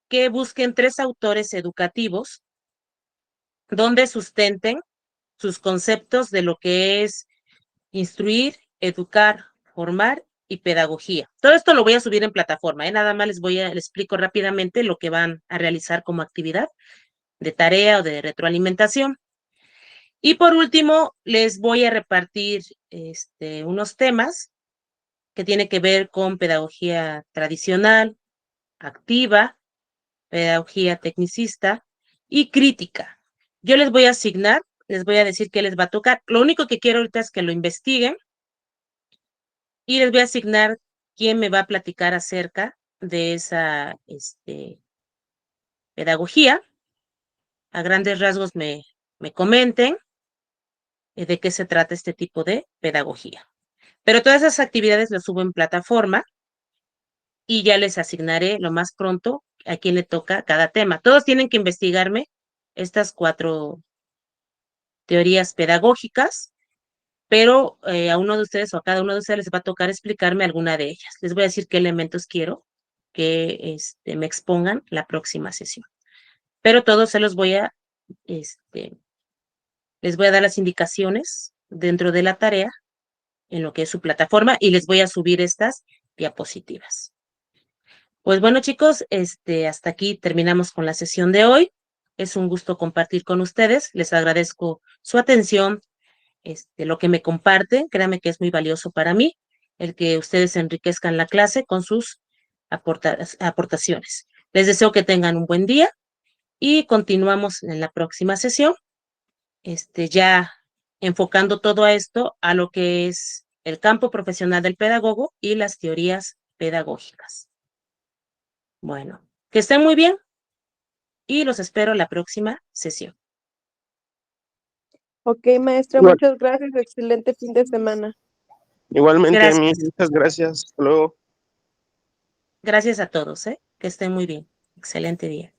que busquen 3 autores educativos donde sustenten sus conceptos de lo que es instruir, educar, formar y pedagogía. Todo esto lo voy a subir en plataforma, nada más les explico rápidamente lo que van a realizar como actividad de tarea o de retroalimentación. Y por último, les voy a repartir unos temas que tienen que ver con pedagogía tradicional, activa, pedagogía tecnicista y crítica. Yo les voy a asignar, les voy a decir qué les va a tocar. Lo único que quiero ahorita es que lo investiguen y les voy a asignar quién me va a platicar acerca de esa pedagogía. A grandes rasgos me comenten de qué se trata este tipo de pedagogía. Pero todas esas actividades las subo en plataforma y ya les asignaré lo más pronto a quién le toca cada tema. Todos tienen que investigarme estas 4 teorías pedagógicas, pero a uno de ustedes o a cada uno de ustedes les va a tocar explicarme alguna de ellas. Les voy a decir qué elementos quiero que me expongan la próxima sesión. Pero todos se los voy a, les voy a dar las indicaciones dentro de la tarea en lo que es su plataforma y les voy a subir estas diapositivas. Pues bueno, chicos, hasta aquí terminamos con la sesión de hoy. Es un gusto compartir con ustedes. Les agradezco su atención, lo que me comparten. Créanme que es muy valioso para mí el que ustedes enriquezcan la clase con sus aportaciones. Les deseo que tengan un buen día y continuamos en la próxima sesión, ya enfocando todo esto a lo que es el campo profesional del pedagogo y las teorías pedagógicas. Bueno, que estén muy bien y los espero en la próxima sesión.
Ok, maestra,
Igual-
muchas gracias. Excelente fin de semana.
Igualmente, mi,
Gracias.
muchas gracias. Hasta luego.
Gracias a todos, que estén muy bien. Excelente día.